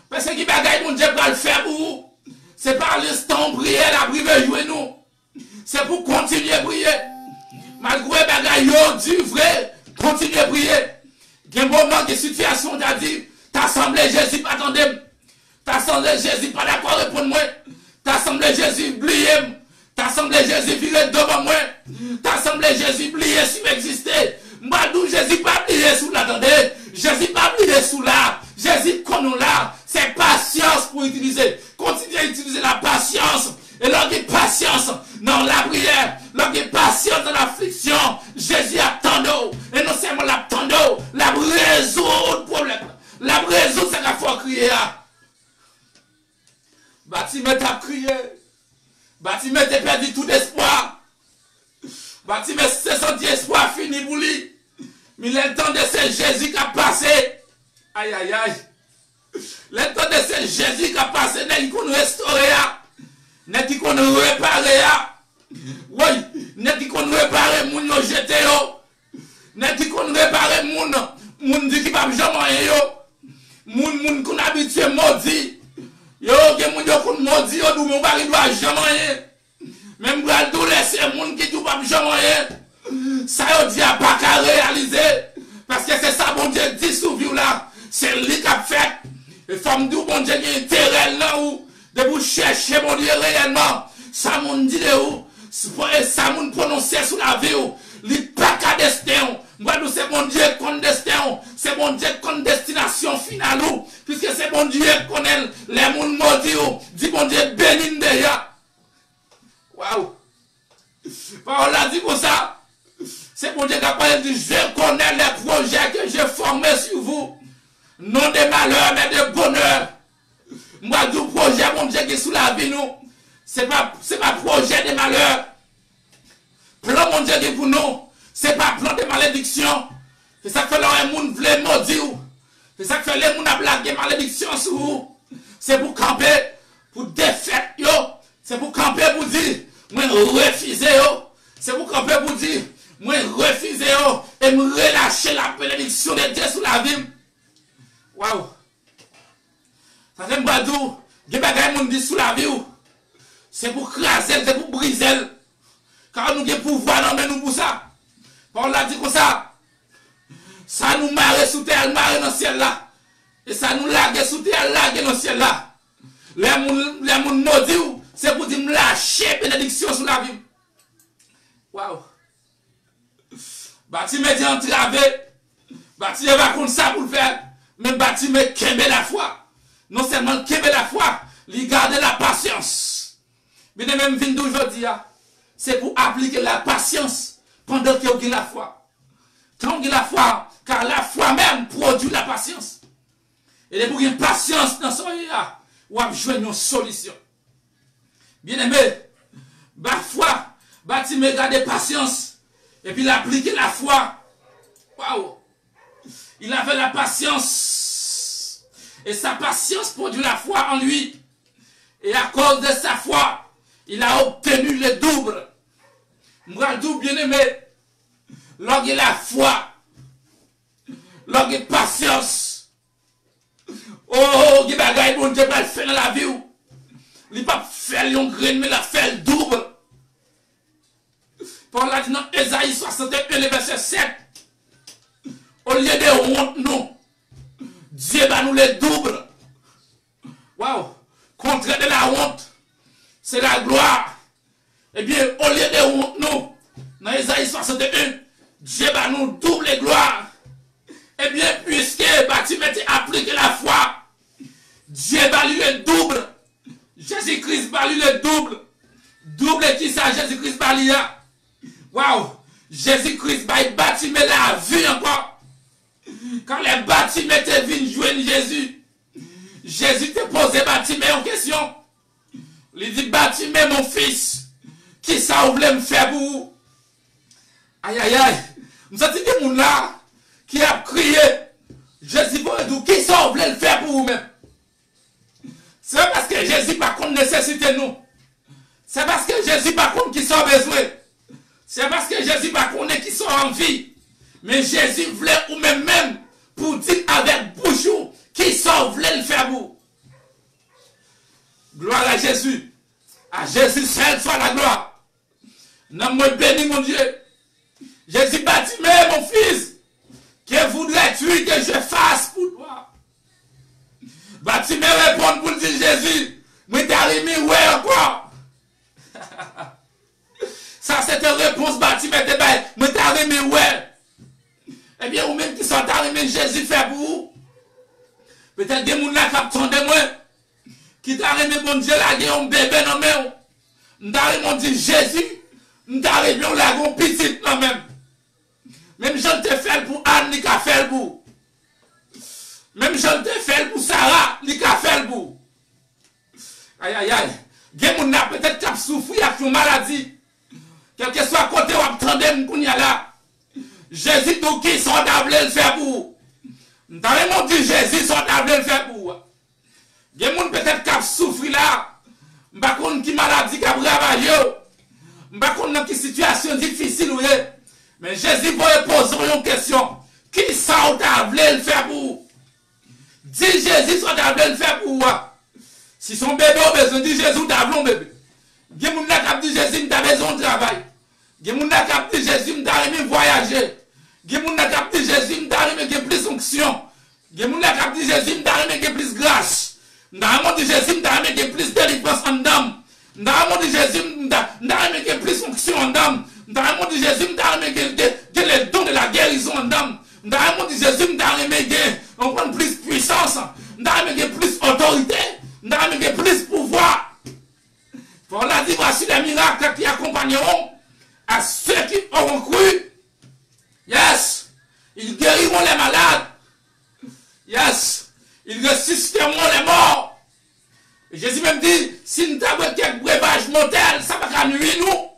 Parce que qui bagaille mon Dieu va le faire pour vous. C'est par l'instant prier, la prière jouer nous. C'est pour continuer à prier. Malgré bagaille du vrai, continuez à prier. Il y a un moment de situation, t'as dit, t'as semblé Jésus, pas attendez. T'as semblé Jésus, pas d'accord répondre moi. T'as semblé Jésus, oublié. T'as semblé Jésus, virer devant moi. T'as semblé Jésus, oublié si exister. Moi, d'où Jésus pas oublié sous l'attendez. Jésus pas oublié sous là. Jésus qu'on là. C'est patience pour utiliser. Continuez à utiliser la patience. Et lorsqu'il patience dans la prière, lorsqu'il patience dans l'affliction, Jésus attend. Et non seulement l'attend, la résout le problème. La résout, c'est la fois crier. Bartimée t'a crié. Bartimée t'a perdu tout espoir. Bartimée s'est senti espoir fini pour lui. Mais le temps de c'est Jésus qui a passé. Aïe aïe aïe. Le temps de c'est Jésus qui a passé. N'est-ce qu'on restaure. N'est-ce qu'on répare. Oui. N'est-ce qu'on répare moun yo jeté yo. N'est-ce qu'on répare moun dit qui va jamais yo. Moun qu'on habitué maudit. Yo que moun yo qu'on maudit yo dou mon bari doit jamais. Même bral dou laisser moun qui dou pas jamais. Ça yo dit à pas qu'à réaliser. Parce que c'est ça bon Dieu dit sous vous là. C'est lui qui a fait. Et femme du bon Dieu qui est intérêt là où. De vous chercher mon Dieu réellement. Ça moun dit de où. Ça moun prononcer sous la vie où. Li pas qu'à destin. Nous, c'est mon Dieu qu'on destin, c'est mon Dieu qu'on destination finale, puisque c'est mon Dieu qu'on est les mondes maudits, dit mon Dieu béni déjà. Waouh! Parole a dit comme ça. C'est mon Dieu qui a parlé de je connais les projets que j'ai formés sur vous. Non de malheur, mais de bonheur. Moi, du projet, mon Dieu, qui est sous la vie, nous. C'est pas projet de malheur. Plan, mon Dieu, qui est pour nous. C'est pas plan de malédiction. C'est ça que fait les gens veulent maudire. C'est ça que fait les gens à blaguer malédiction sur vous. C'est pour camper, pour défaire, yo. C'est pour camper, pour dire, moi, refuser, yo. C'est pour camper, pour dire, moi, refuser, yo. Et me relâcher la bénédiction de Dieu sur la vie. Waouh! Ça fait un badou, il y a des gens qui disent sous la vie. C'est pour craser, c'est pour briser. Car nous avons pouvoir dans nous pour ça. On l'a dit comme ça. Ça nous marre sous terre, marre dans le ciel là. Et ça nous lague sous terre, lague dans le ciel là. Les gens maudits, c'est pour dire me lâcher bénédiction sur la vie. Waouh! Bâtiment dit entravé. Bâtiment va contre ça pour le faire. Mais bâtiment kembe la foi. Non seulement kembe la foi, il garde la patience. Mais de même vin d'aujourd'hui, c'est pour appliquer la patience pendant que vous avez la foi. Quand vous avez la foi, car la foi même produit la patience. Et pour une patience dans ce là, vous avez joué une solution. Bien aimé, la foi, bâtiment garde patience. Et puis il applique la foi. Waouh! Il avait la patience. Et sa patience produit la foi en lui. Et à cause de sa foi, il a obtenu le double. Moi, double bien aimé. Lorsqu'il a la foi, lorsqu'il a patience. Oh, il va gagner bon Dieu pour le faire dans la vie. Il ne va pas faire un grain, mais il a fait le double. Paul a dit dans Ésaïe 61, le verset 7. Au lieu de honte, nous, Dieu va nous les double. Waouh! Contraire de la honte, c'est la gloire. Eh bien, au lieu de honte, nous, dans Ésaïe 61, Dieu va nous double les gloires. Eh bien, puisque bâtiment appliqué la foi, Dieu va lui le double. Jésus-Christ va lui le double. Double qui ça, Jésus-Christ va lui. Waouh! Jésus-Christ va bâtiment la vie encore. Quand les bâtiments te viennent jouer Jésus, Jésus te pose les bâtiments en question. Il dit, bâtiment mon fils, qui ça vous voulez me faire pour vous? Aïe aïe aïe, nous avons dit des gens là qui a crié, Jésus pour nous, qui ça vous voulez le faire pour vous-même? C'est parce que Jésus par contre nécessite nous. C'est parce que Jésus par contre qui sont besoin. C'est parce que Jésus par contre qui sont en vie. Mais Jésus voulait ou même pour dire avec bouche qui ça voulait le faire pour. Gloire à Jésus. À Jésus seul soit la gloire. Non, moi béni mon Dieu. Jésus bâtit, mais mon fils, que voudrais-tu que je fasse pour toi? Bâti, mais répondre pour dire Jésus, moi t'as remis ouais encore. Ça c'est une réponse bâti, mais moi t'as remis ouais. Eh bien, ou même qui sont arrivés, Jésus fait pour vous. Peut-être des gens qui attendent moi, qui t'arrivent, mon Dieu, là, qui ont un bébé dans mes mains. M'arrive, mon Dieu, Jésus, m'arrive, là, un petit dans même. Même je te fais pour Anne, qui a fait pour. Même je te fais pour Sarah, qui a fait pour. Aïe, aïe, aïe. Des gens qui peut-être qui souffert avec une maladie. Quel que soit côté où attendez, qu'on y a là. Jésus tout qui sont d'ablé le faire pour vous. Nous avons dit Jésus sont d'ablé le faire pour vous. Il y a des gens peut-être qui souffrent là. Je ne sais pas qui maladie qui a travaillé. Je ne sais pas dans quelle situation difficile. Mais Jésus va poser une question. Qui sont d'ablé le faire pour vous? Dis Jésus sont d'ablé le faire pour vous. Si son bébé a besoin de Jésus, d'ablé un bébé. Il y a des gens qui disent Jésus a besoin de travail. Il y a des gens qui disent Jésus a besoin de voyager. Il y a des gens qui disent Jésus a besoin de plus d'onction. Il y a des gens qui disent Jésus a besoin de plus de grâce. Il y a des gens qui disent Jésus a besoin de plus de délivrance en dame. Il y a des gens qui disent Jésus a besoin de plus d'onction en dame. Il Dans le monde de Jésus, je le don de la guérison en dame. Dans le monde de Jésus, on prend plus puissance. Dans le monde plus autorité. Dans le monde plus pouvoir. On a dit, voici les miracles qui accompagneront à ceux qui auront cru. Yes. Ils guériront les malades. Yes. Ils ressusciteront les morts. Et Jésus même dit, si nous avons quelques breuvages mortels, ça va pas nuire nous.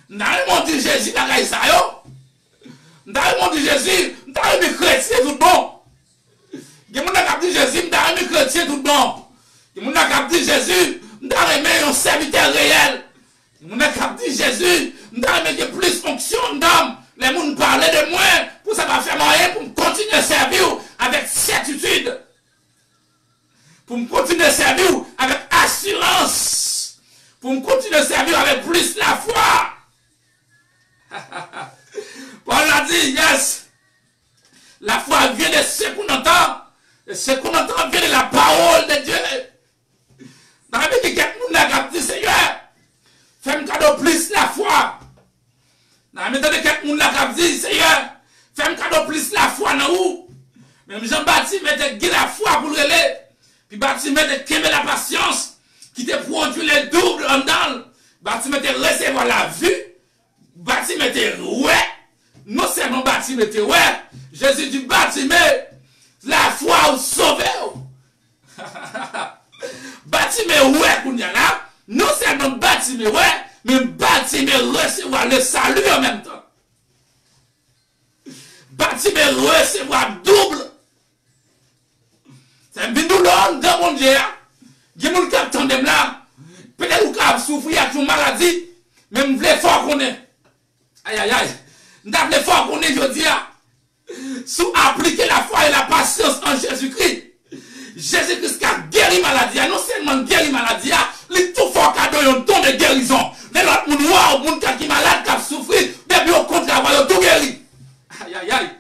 Dans le monde de Jésus, dans le monde de Jésus, dans le monde chrétien tout bon. Il y a des gens qui disent Jésus, dans le monde chrétien tout bon. Il y a des gens qui disent Jésus, dans le monde un serviteur réel. Il y a des gens qui disent Jésus, dans le monde plus fonction d'âme. Les gens parlaient de moi, pour ça va faire moyen pour continuer à servir avec certitude. Pour me continuer à servir avec assurance. Pour me continuer à servir avec plus la foi. Paul a dit, yes. La foi vient de ce qu'on entend. Et ce qu'on entend vient de la parole de Dieu. Dans la vie, quelqu'un a dit, Seigneur, fais-moi cadeau plus la foi. Dans la vie, quelqu'un a dit, Seigneur, fais-moi cadeau plus la foi dans où. Même Jean-Baptiste mettait la foi pour le relais. Puis Baptiste mettait qu'aimer la patience qui te produit les doubles en dedans. Baptiste mettait recevoir la vue. Baptiste mettait ouais. Non seulement Baptiste mettait ouais. Jésus dit Baptiste la foi ou sauver. Baptiste ouais qu'on y a là. Non seulement Baptiste ouais, mais Baptiste recevoir le salut en même temps. Baptiste recevoir double. C'est un bidouloun dans mon Dieu. Il y a des gens qui attendent là. Peut-être que vous souffrez avec une maladie. Mais vous voulez fort qu'on est. Aïe aïe aïe. Vous voulez fort qu'on est, je dis. Sous appliquer la foi et la patience en Jésus-Christ. Jésus-Christ qui a guéri la maladie. Non seulement guéri la maladie. Il est tout fort cadeau un don de guérison. Mais l'autre monde noir, le monde qui est malade, qui a souffert. Mais au contraire, il a tout guéri. Aïe aïe aïe.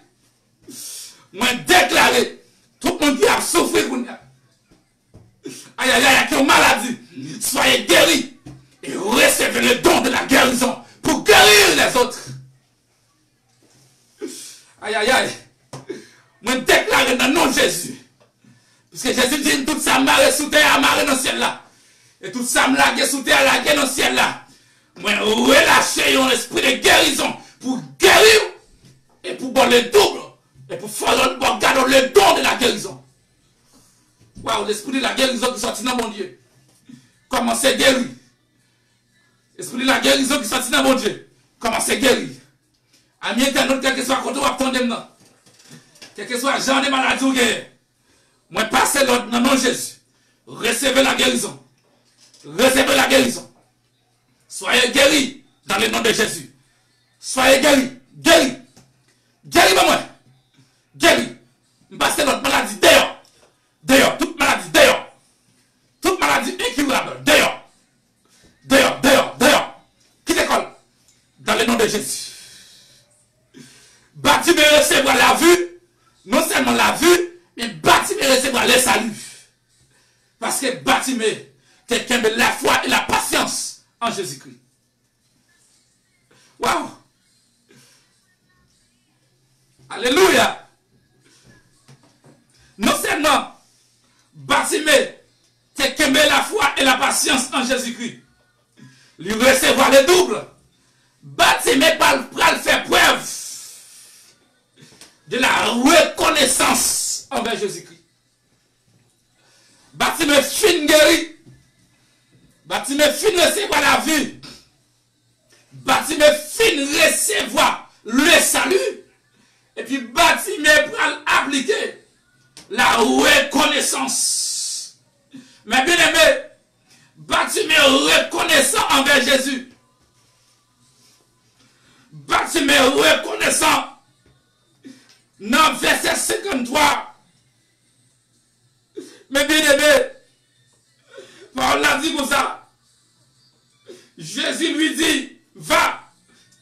Moi déclaré. Tout le monde qui a souffert, aïe aïe aïe, qui a une maladie, soyez guéris et recevez le don de la guérison pour guérir les autres. Aïe aïe aïe, moi déclare dans le nom de Jésus. Puisque Jésus dit toute sa marée sous terre, marée dans le ciel là. Et toute sa marée sous terre, la guerre dans le ciel là. Moi relâcher un esprit de guérison pour guérir et pour boire le double. Et pour faire le don de la guérison. Waouh, l'esprit de la guérison qui sortit dans mon Dieu. Comment c'est guéri? L'esprit de la guérison qui sortit dans mon Dieu. Comment c'est guéri? Amis internautes, quel que soit côté où attendez maintenant. Quel que soit genre de maladie ou guéri. Moi, passez l'autre dans le nom de Jésus. Recevez la guérison. Recevez la guérison. Soyez guéris dans le nom de Jésus. Soyez guéris. Guéris. Guéris, moi. Guéri. Passez notre maladie dehors. Dehors. Toute maladie dehors. Toute maladie incurable. Dehors. Dehors. Dehors. Dehors. Qui décolle? Dans le nom de Jésus. Baptiste recevoir la vue. Non seulement la vue, mais Baptiste recevoir le salut. Parce que Baptiste, quelqu'un de la foi et la patience en Jésus-Christ. Waouh. Alléluia. Non seulement Bartimée, quelqu'un met la foi et la patience en Jésus-Christ, lui recevoir le double. Bartimée va le faire preuve de la reconnaissance envers Jésus-Christ. Bartimée fin guéri. Bartimée fin recevoir la vie. Bartimée fin recevoir le salut. Et puis Bartimée va appliquer la reconnaissance. Mais bien aimé, Bartimée reconnaissant envers Jésus. Bartimée reconnaissant. Dans verset 53. Mais bien aimé, on l'a dit comme ça. Jésus lui dit, va,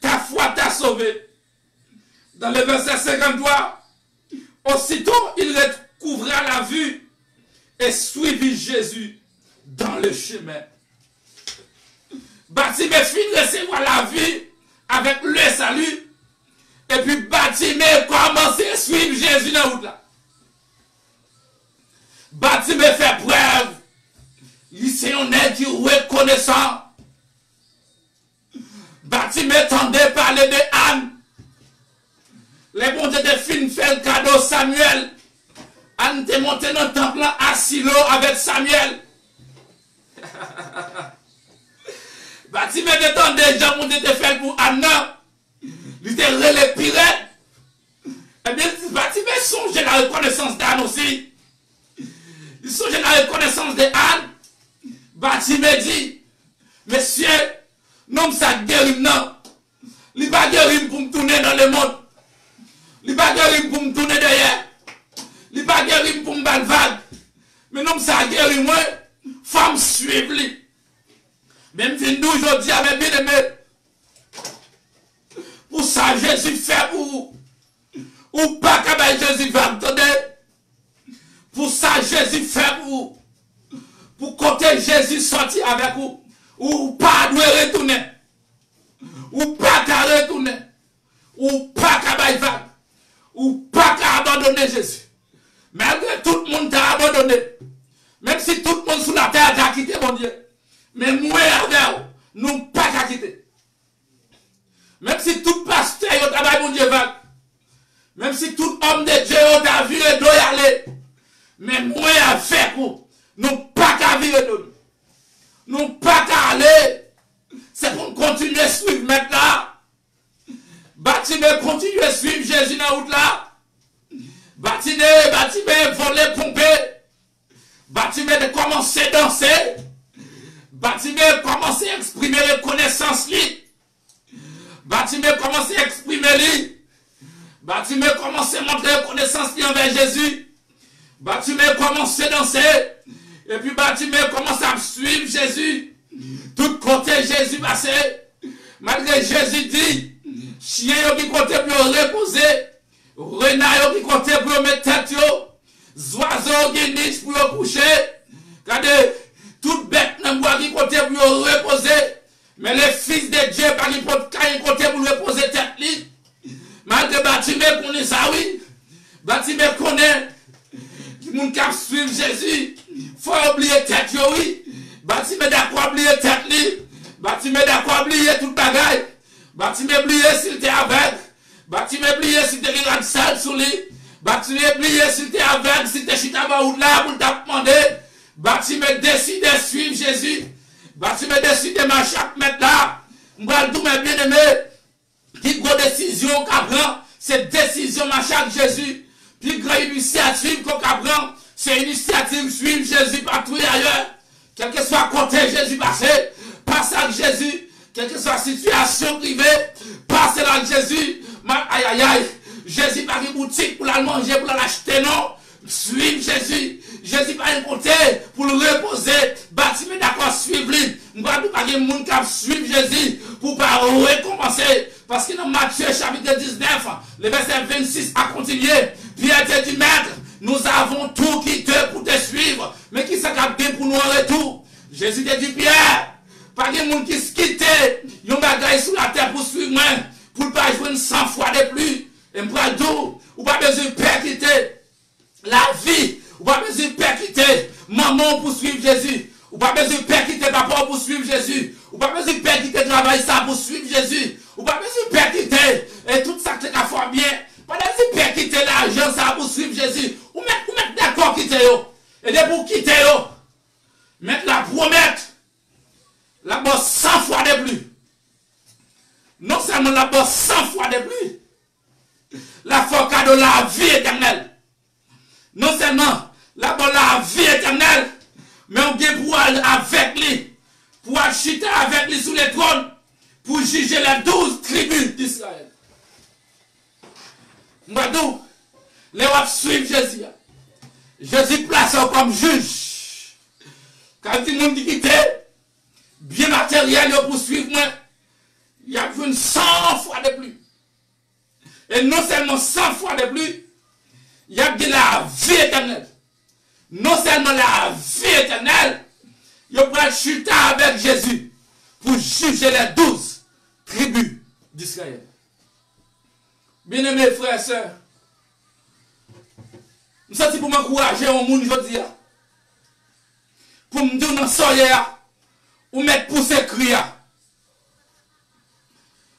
ta foi t'a sauvé. Dans le verset 53, aussitôt il recouvra la vue et suivit Jésus dans le chemin. Bartimée fit recevoir la vue avec le salut. Et puis Bartimée commence à suivre Jésus dans la route là. Bartimée fait preuve. C'est un nègre qui est reconnaissant. Bartimée tendait parler de Anne. Les bons de fin fait le cadeau Samuel. Anne était monté dans le temple à Silo avec Samuel. Bartimée tendait, Jean monté de fait pour Anne. Il était relé pirate. Eh bien, Bartimée songeait la reconnaissance d'Anne aussi. Il songeait la reconnaissance de Anne. Bartimée dit, monsieur, non, ça guérit, non. Il va guérir pour me tourner dans le monde. Il va guérir pour me tourner derrière. Il va guérir pour me battre vague. Mais non, ça guérit moi. Femme suivre lui. Même si nous aujourd'hui avec bien aimé. Pour ça, Jésus fait pour vous. Ou pas que Jésus va me donner. Pour ça, Jésus fait pour vous. Pour côté Jésus sorti avec vous. Ou pas doit retourner. Ou pas qu'à retourner. Ou pas qu'à bailler vague. Ou pas qu'à abandonner Jésus. Malgré tout le monde t'a abandonné. Même si tout le monde sur la terre t'a quitté, mon Dieu. Mais moi avec vous, nous pas qu'à quitter. Même si tout pasteur est travail, mon Dieu, vague. Même si tout homme de Dieu t'a vu et doit y aller. Mais moi avec vous, nous pas qu'à vivre de nous. Nous pas qu'à aller. C'est pour continuer à suivre maintenant. Bartimée continue à suivre Jésus dans la route là. Bartimée voler, pomper. Bartimée de commencer à danser. Bartimée commencer à exprimer reconnaissance lui. Bartimée commencer à exprimer lui. Bartimée commencer à montrer reconnaissance lui envers Jésus. Bartimée commencer à danser. Et puis Bartimée commence à suivre Jésus. Tout côté Jésus passé. Malgré Jésus dit, chien qui côté pour reposer, renard qui côté pour mettre tête, oiseau qui niche pour coucher, regardez, toute bête dans bois qui côté pour reposer, mais les fils de Dieu par qui côté pour reposer tête li. Malgré Bartimée connaît ça oui, Bartimée connaît, qui moun k'ap suivre Jésus, faut oublier tête oui. Bartimée d'accord oublier tête li. Bartimée d'accord oublier toute bagaille. Bartimée oublier s'il était avec. Bartimée oublier s'il était grand sale sur lui. Bartimée oublier s'il était avec, s'il était chita ba ou là pour t'a demander. Bartimée décide de suivre Jésus. Bartimée décide de marcher maintenant. M'bral tout mes bien-aimés. Qui grosse décision qu'a prend, c'est décision marcher avec Jésus. Puis grande initiative qu'on prend, c'est initiative suivre Jésus partout ailleurs. Quel que soit côté Jésus passé, passe avec Jésus. Quelle que soit la situation privée, passe avec Jésus. Aïe aïe aïe. Jésus pas une boutique pour la manger, pour l'acheter, non. Suivre Jésus. Jésus pas un côté pour le reposer. Bartimée d'accord, suivre lui. Nous pas de monde qui suivre Jésus pour pas récompenser. Parce que dans Matthieu chapitre 19, le verset 26 a continué. Pierre te dit, maître, nous avons tout quitté pour te suivre. Mais qui s'accapte bien pour nous en retour? Jésus te dit, Pierre, pas de monde qui se quitte, yon bagaille sur la terre pour suivre moi, pour ne pas jouer 100 fois de plus. Et m'bra d'où, ou pas besoin de quitter la vie, ou pas besoin de quitter maman pour suivre Jésus, ou pas besoin de quitter papa pour suivre Jésus, ou pas besoin de quitter le travail ça pour suivre Jésus, ou pas besoin de quitter, et tout ça que tu as fait bien, pas besoin de quitter l'argent ça pour suivre Jésus, ou mettre d'accord quitter yo, et de pour quitter yo, mettre la promettre, la bosse 100 fois de plus. Non seulement la bosse 100 fois de plus, la foi de la vie éternelle. Non seulement la vie éternelle, mais on vient pour aller avec lui, pour acheter avec lui sous les trônes, pour juger les 12 tribus d'Israël. Moi, donc, les gens suivent Jésus. Jésus place comme juge. Quand tout le monde dit qu'il est bien matériel pour suivre moi, il y a besoin 100 fois de plus. Et non seulement 100 fois de plus, il y a de la vie éternelle. Non seulement la vie éternelle, il va chuter avec Jésus pour juger les 12 tribus d'Israël. Bien-aimés frères et sœurs, je suis pour m'encourager au monde aujourd'hui. Pour me dire dans soleil, ou mettre pousser crier.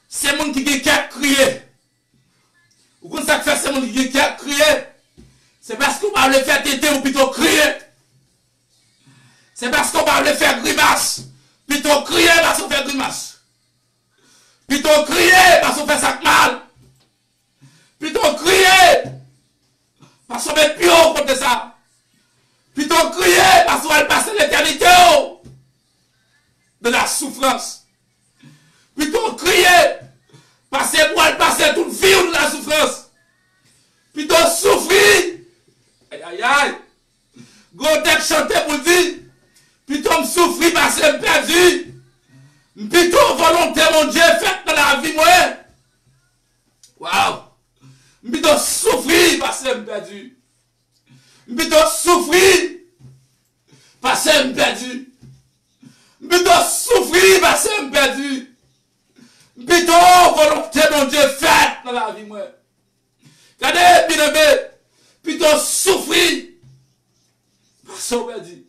C'est le monde qui a crié. Ou quand ça fait, c'est le monde qui a crié. C'est parce qu'on va le faire téter ou plutôt crier. C'est parce qu'on va le faire grimace. Plutôt crier parce qu'on fait grimace. Plutôt crier parce qu'on fait ça mal. Plutôt crier parce qu'on met plus haut contre ça. Plutôt crier parce qu'on va passer l'éternité de la souffrance. Plutôt crier parce qu'on va passer toute vie de la souffrance. Plutôt souffrir. Aïe aïe aïe. Gros texte chanté pour dire. Plutôt me souffrir parce que je perdu. Plutôt volonté mon Dieu faite dans la vie moi. Waouh. Plutôt souffrir parce que je perdu. Plutôt souffrir parce que je perdu. Plutôt souffrir parce que je perdu. Plutôt volonté mon Dieu faite dans la vie moi. Regardez bien aimé. Plutôt souffrir parce que je perdu.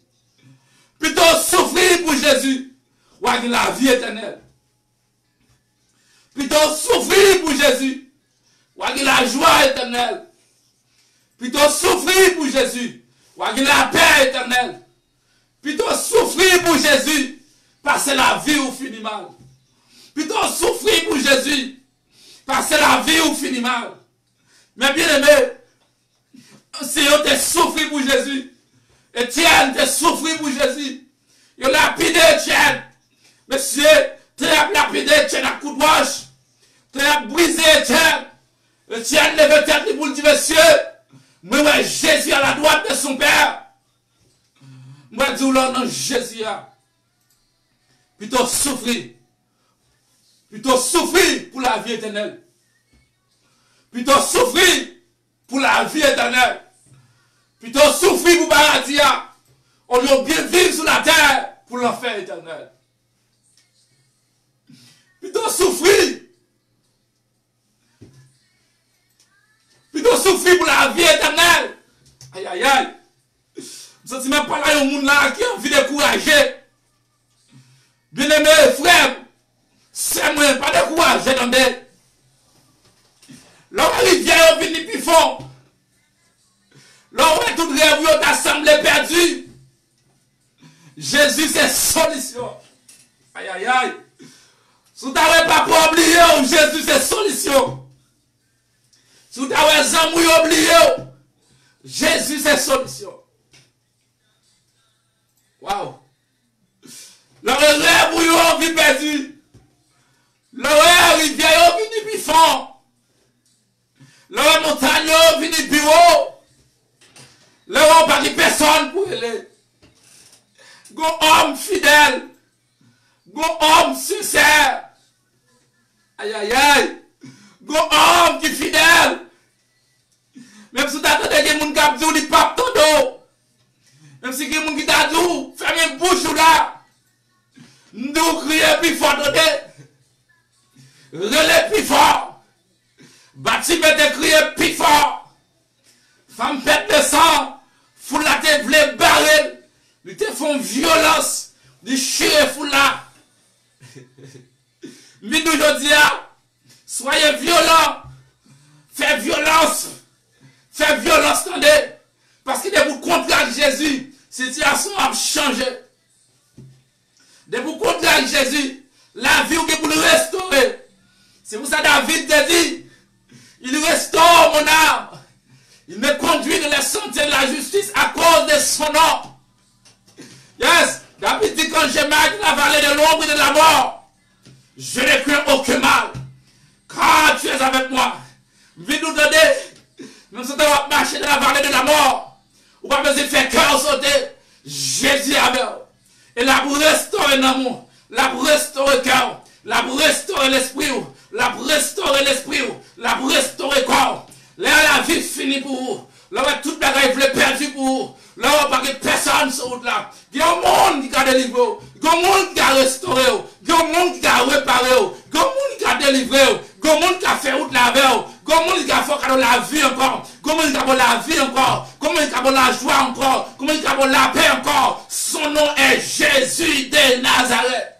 Plutôt souffrir pour Jésus, ou avoir la vie éternelle. Plutôt souffrir pour Jésus, ou avoir la joie éternelle. Plutôt souffrir pour Jésus, ou avoir la paix éternelle. Plutôt souffrir pour Jésus, passer la vie ou finir mal. Plutôt souffrir pour Jésus, passer la vie ou finir mal. Mais bien aimé, si on te souffrir pour Jésus, Etienne te souffrir pour Jésus. Il a lapidé Etienne. Monsieur, tu as lapidé Etienne à coup de roche. Tu as brisé Etienne. Etienne lève tête pour le dire, monsieur, moi, ouais, Jésus à la droite de son Père. Moi, dis là, non, Jésus a. Plutôt souffrir. Plutôt souffrir pour la vie éternelle. Plutôt souffrir pour la vie éternelle. Plutôt souffrir pour le paradis, on doit bien vivre sur la terre pour l'enfer éternel. Plutôt souffrir. Plutôt souffrir pour la vie éternelle. Aïe, aïe, aïe. Je ne sais même pas là, il y a un monde là qui a envie de décourager. Bien aimé, frère, c'est moi, pas décourager, attendez. L'homme rivière est venu plus fort. L'homme est tout rêve, vous assemblé perdu. Jésus, c'est solution. Aïe, aïe, aïe. Si vous n'avez pas pour oublier, Jésus, c'est solution. Si vous n'avez jamais oublié, Jésus, c'est solution. Waouh. Le rêve, vous avez perdu. Le rêve, il vient au venu plus fort. Le montagne, au venu plus haut. Le roi pas de personne pour aller. Go homme fidèle. Go homme sincère. Aïe aïe aïe. Go homme qui fidèle. Même si tu as des gens qui ont dit pas ton dos. Même si quelqu'un qui t'a dit ferme une bouche là. Nous crions plus fort de relais plus fort. Bâtiment de crier plus fort. Femme pète le sang. Foule la tête, voulait barrer, ils te font violence, ils chirent foule là. Mais nous, je dis, soyez violents, faites violence, attendez, parce que de vous contre Jésus, situation a changé. De vous contre Jésus, la vie est pour le restaurer. C'est pour ça que David te dit, il restaure mon âme. Il me conduit dans la santé de la justice à cause de son nom. Yes, David dit quand je marche dans la vallée de l'ombre et de la mort, je ne crains aucun mal, car tu es avec moi. Vite nous donner, nous sommes marcher dans la vallée de la mort, ou pas besoin de faire cœur sauter. Jésus est avec vous. Et là pour restaurer l'amour, là pour restaurer le cœur, là pour restaurer l'esprit, là pour restaurer l'esprit, là pour restaurer le corps. Là, la vie finie pour vous. Là, toute la vie est perdue pour vous. Là, il n'y a pas de personne sur route là. Il y a un monde qui a délivré. Il y a un monde qui a restauré. Il y a un monde qui a réparé. Gon moun qui a délivré, gon moun qui a fait route la veille, gon moun qui a fait la vie encore, gon moun qui a la vie encore, gon moun qui a la joie encore, gon moun qui a la paix encore. Son nom est Jésus de Nazareth.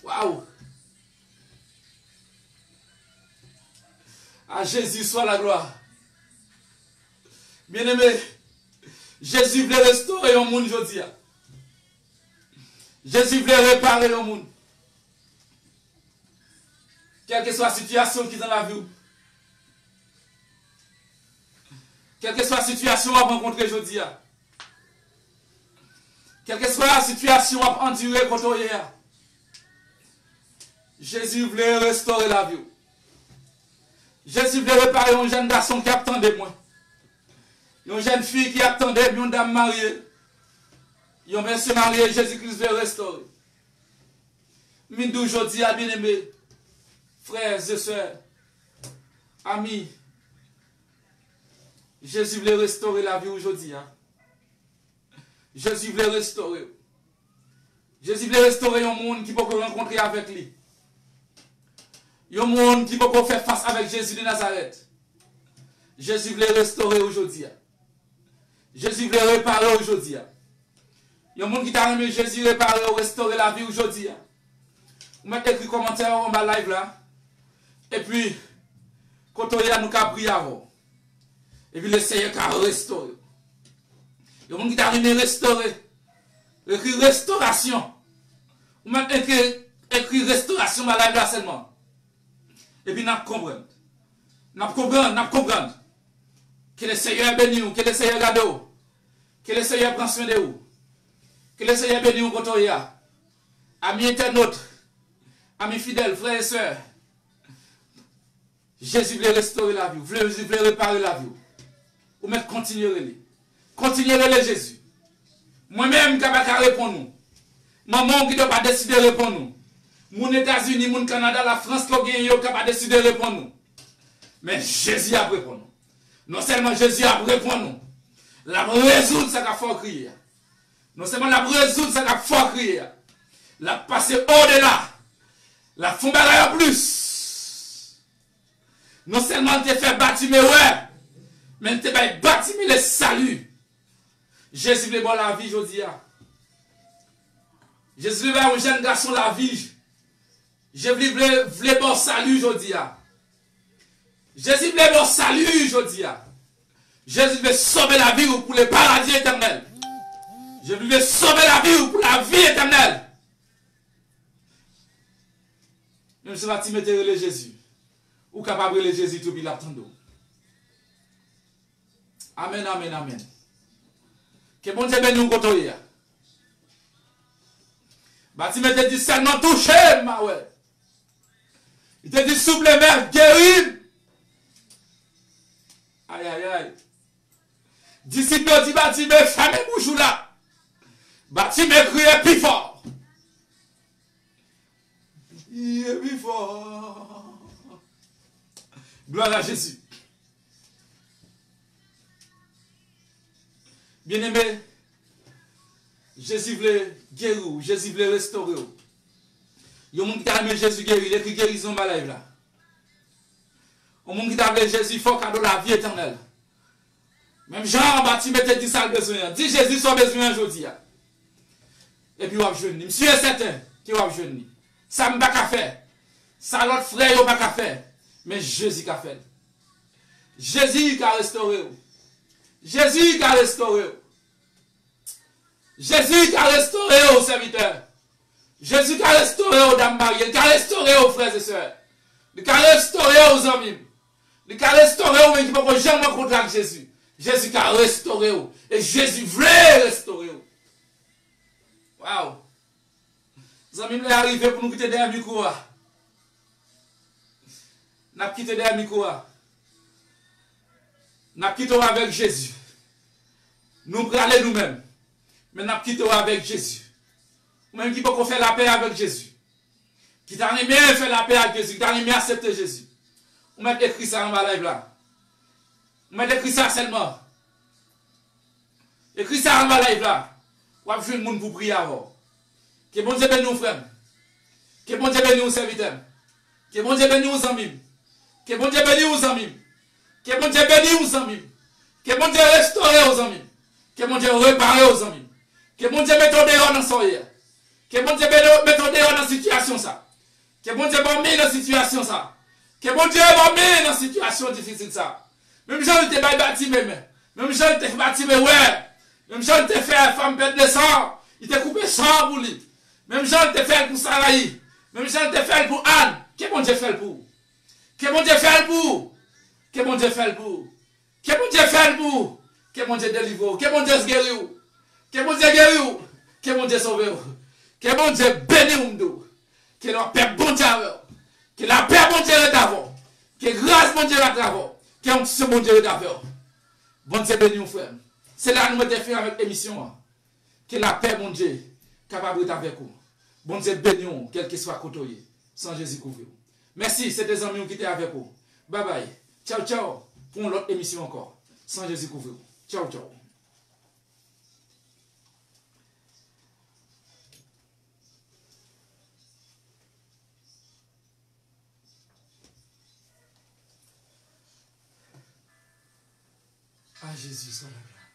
Waouh! À Jésus soit la gloire. Bien-aimé, Jésus voulait restaurer le monde aujourd'hui. Jésus voulait réparer le monde. Quelle que soit la situation qui est dans la vie. Quelle que soit la situation à rencontrer aujourd'hui. Quelle que soit la situation à endurer contre hier. Jésus voulait restaurer la vie. Jésus voulait réparer un jeune garçon qui attendait moi. Une jeune fille qui attendait une dame mariée. Un monsieur marié, Jésus-Christ veut restaurer. Mindou aujourd'hui, à bien-aimés, frères et sœurs, amis, Jésus voulait restaurer la vie aujourd'hui. Jésus voulait restaurer. Jésus voulait restaurer un monde qui peut rencontrer avec lui. Un monde qui peut faire face avec Jésus de Nazareth. Jésus voulait restaurer aujourd'hui. Jésus voulait réparer aujourd'hui. Il y a un monde qui t'a aimé Jésus réparer ou restaurer la vie aujourd'hui. Vous mettez écrit commentaire en bas live là. Et puis, quand on y a nous qu'à prier avant. Et puis le Seigneur qu'à restaurer. Il y a un monde qui t'a aimé restaurer. Écrit restauration. Vous mettez écrit restauration dans la live là seulement. Et puis nous comprenons. Nous comprenons. Que le Seigneur bénisse vous, que le Seigneur garde vous. Que le Seigneur prenne soin de vous. Que le Seigneur bénisse vous quand on y a. Amis internautes, amis fidèles, frères et sœurs. Jésus voulait restaurer la vie. Jésus voulait réparer la vie. Vous mettez continuez. Continuez Jésus. Moi-même, qui ne vais pas répondre nous. Maman qui ne doit pas décider de répondre nous. Mon États-Unis, mon Canada, la France, qui ne doit pas décider de répondre nous. Mais Jésus a répondu nous. Non seulement Jésus a répondu nous. La résoudre ça qu'a fait crier. Non seulement la résoudre ça qu'a fait crier. La passer au-delà. La fond en plus. Non seulement te fait bâtir mais ouais. Mais te fait bâtir le salut. Jésus voulait voir la vie aujourd'hui. Jésus voulait voir un jeune garçon la vie. Je voulais voir salut aujourd'hui. Jésus voulait voir salut aujourd'hui. Jésus voulait sauver la vie pour le paradis éternel. Je voulais sauver la vie pour la vie éternelle. Même si tu mettre le Jésus, ou capable de Jésus tout puis l'attendre. Amen, amen, amen. Que bon Dieu bénisse nous côté. Tu me dit seulement touché, ma ouais. Il te dit souple mère, guéri. Aïe, aïe, aïe. Disciple dit, Batime, fermez bouche là. Batime crier plus fort. Il est plus fort. Gloire à Jésus. Bien-aimé, Jésus voulait guérir, Jésus voulait restaurer. Il y a des gens qui ont aimé Jésus guérir, il écrit guérison dans la live là. Il y a des gens qui ont aimé Jésus, il faut cadeau la vie éternelle. Même Jean-Baptiste te dit ça le besoin. Dis Jésus son besoin aujourd'hui. Et puis, vous jeune. Monsieur est certain qui va jeune. Ça ne va pas faire. Ça l'autre frère ne va pas faire. Mais Jésus a fait. Jésus a restauré. Jésus a restauré. Jésus a restauré aux serviteurs. Jésus a restauré aux dames mariées. Il a restauré aux frères et sœurs. Il a restauré aux amis. Il a restauré aux gens qui ne peuvent jamais rencontrer Jésus. Jésus a restauré. Et Jésus voulait restaurer. Waouh! Les amis, nous sommes arrivés pour nous quitter derrière le micro. Nous avons quitté derrière le micro. Nous avons quitté avec Jésus. Nous prenons nous-mêmes. Mais nous avons quitté avec Jésus. Même qui peut faire la paix avec Jésus. Qui t'a aimé faire la paix avec Jésus. Qui t'a aimé accepter Jésus. Vous mettez écrit ça en bas live là. Vous mettez écrit ça seulement. Écrit ça en bas live là. Ou avez vu le monde pour prier avant. Que bon Dieu bénisse nous, frères. Que bon Dieu bénisse nous, serviteurs. Que bon Dieu bénisse nous, amis. Que bon Dieu bénisse nous, amis. Que bon Dieu bénisse nous, amis. Que bon Dieu restaure aux amis. Que bon Dieu répare aux amis. Que bon Dieu mette dehors dans son hier. Que bon Dieu mette dehors dans la situation ça. Que bon Dieu mette dans la situation ça. Que bon Dieu mette dans la situation difficile ça. Même gens te bâti même. Même gens te bâti mais ouais. Même gens te fait femme perdre le sang. Il te coupé sang pour lui. Même gens te fait pour Saraï. Même gens te fait pour Anne. Que bon Dieu fait pour. Que bon Dieu fait pour. Que bon Dieu fait pour. Que bon Dieu fait pour. Que bon Dieu délivre. Que bon Dieu se guérit. Que bon Dieu guérit. Que bon Dieu sauve. Que bon Dieu bénisse nous. Que la paix bon Dieu avec. Que la paix bon Dieu est d'avant. Que grâce bon Dieu est d'avant. Que onction bon Dieu est d'avant. Bon Dieu bénisse nous, frère. C'est là que nous avons fait avec l'émission. Que la paix bon Dieu capable d'être avec vous. Bon Dieu bénisse nous, quel que soit côté. Sans Jésus couvrir. Merci, c'est des amis qui étaient avec vous. Bye bye. Ciao, ciao. Pour l'autre émission encore. Sans Jésus couvrir. Ciao, ciao. Ah Jésus, ça va bien.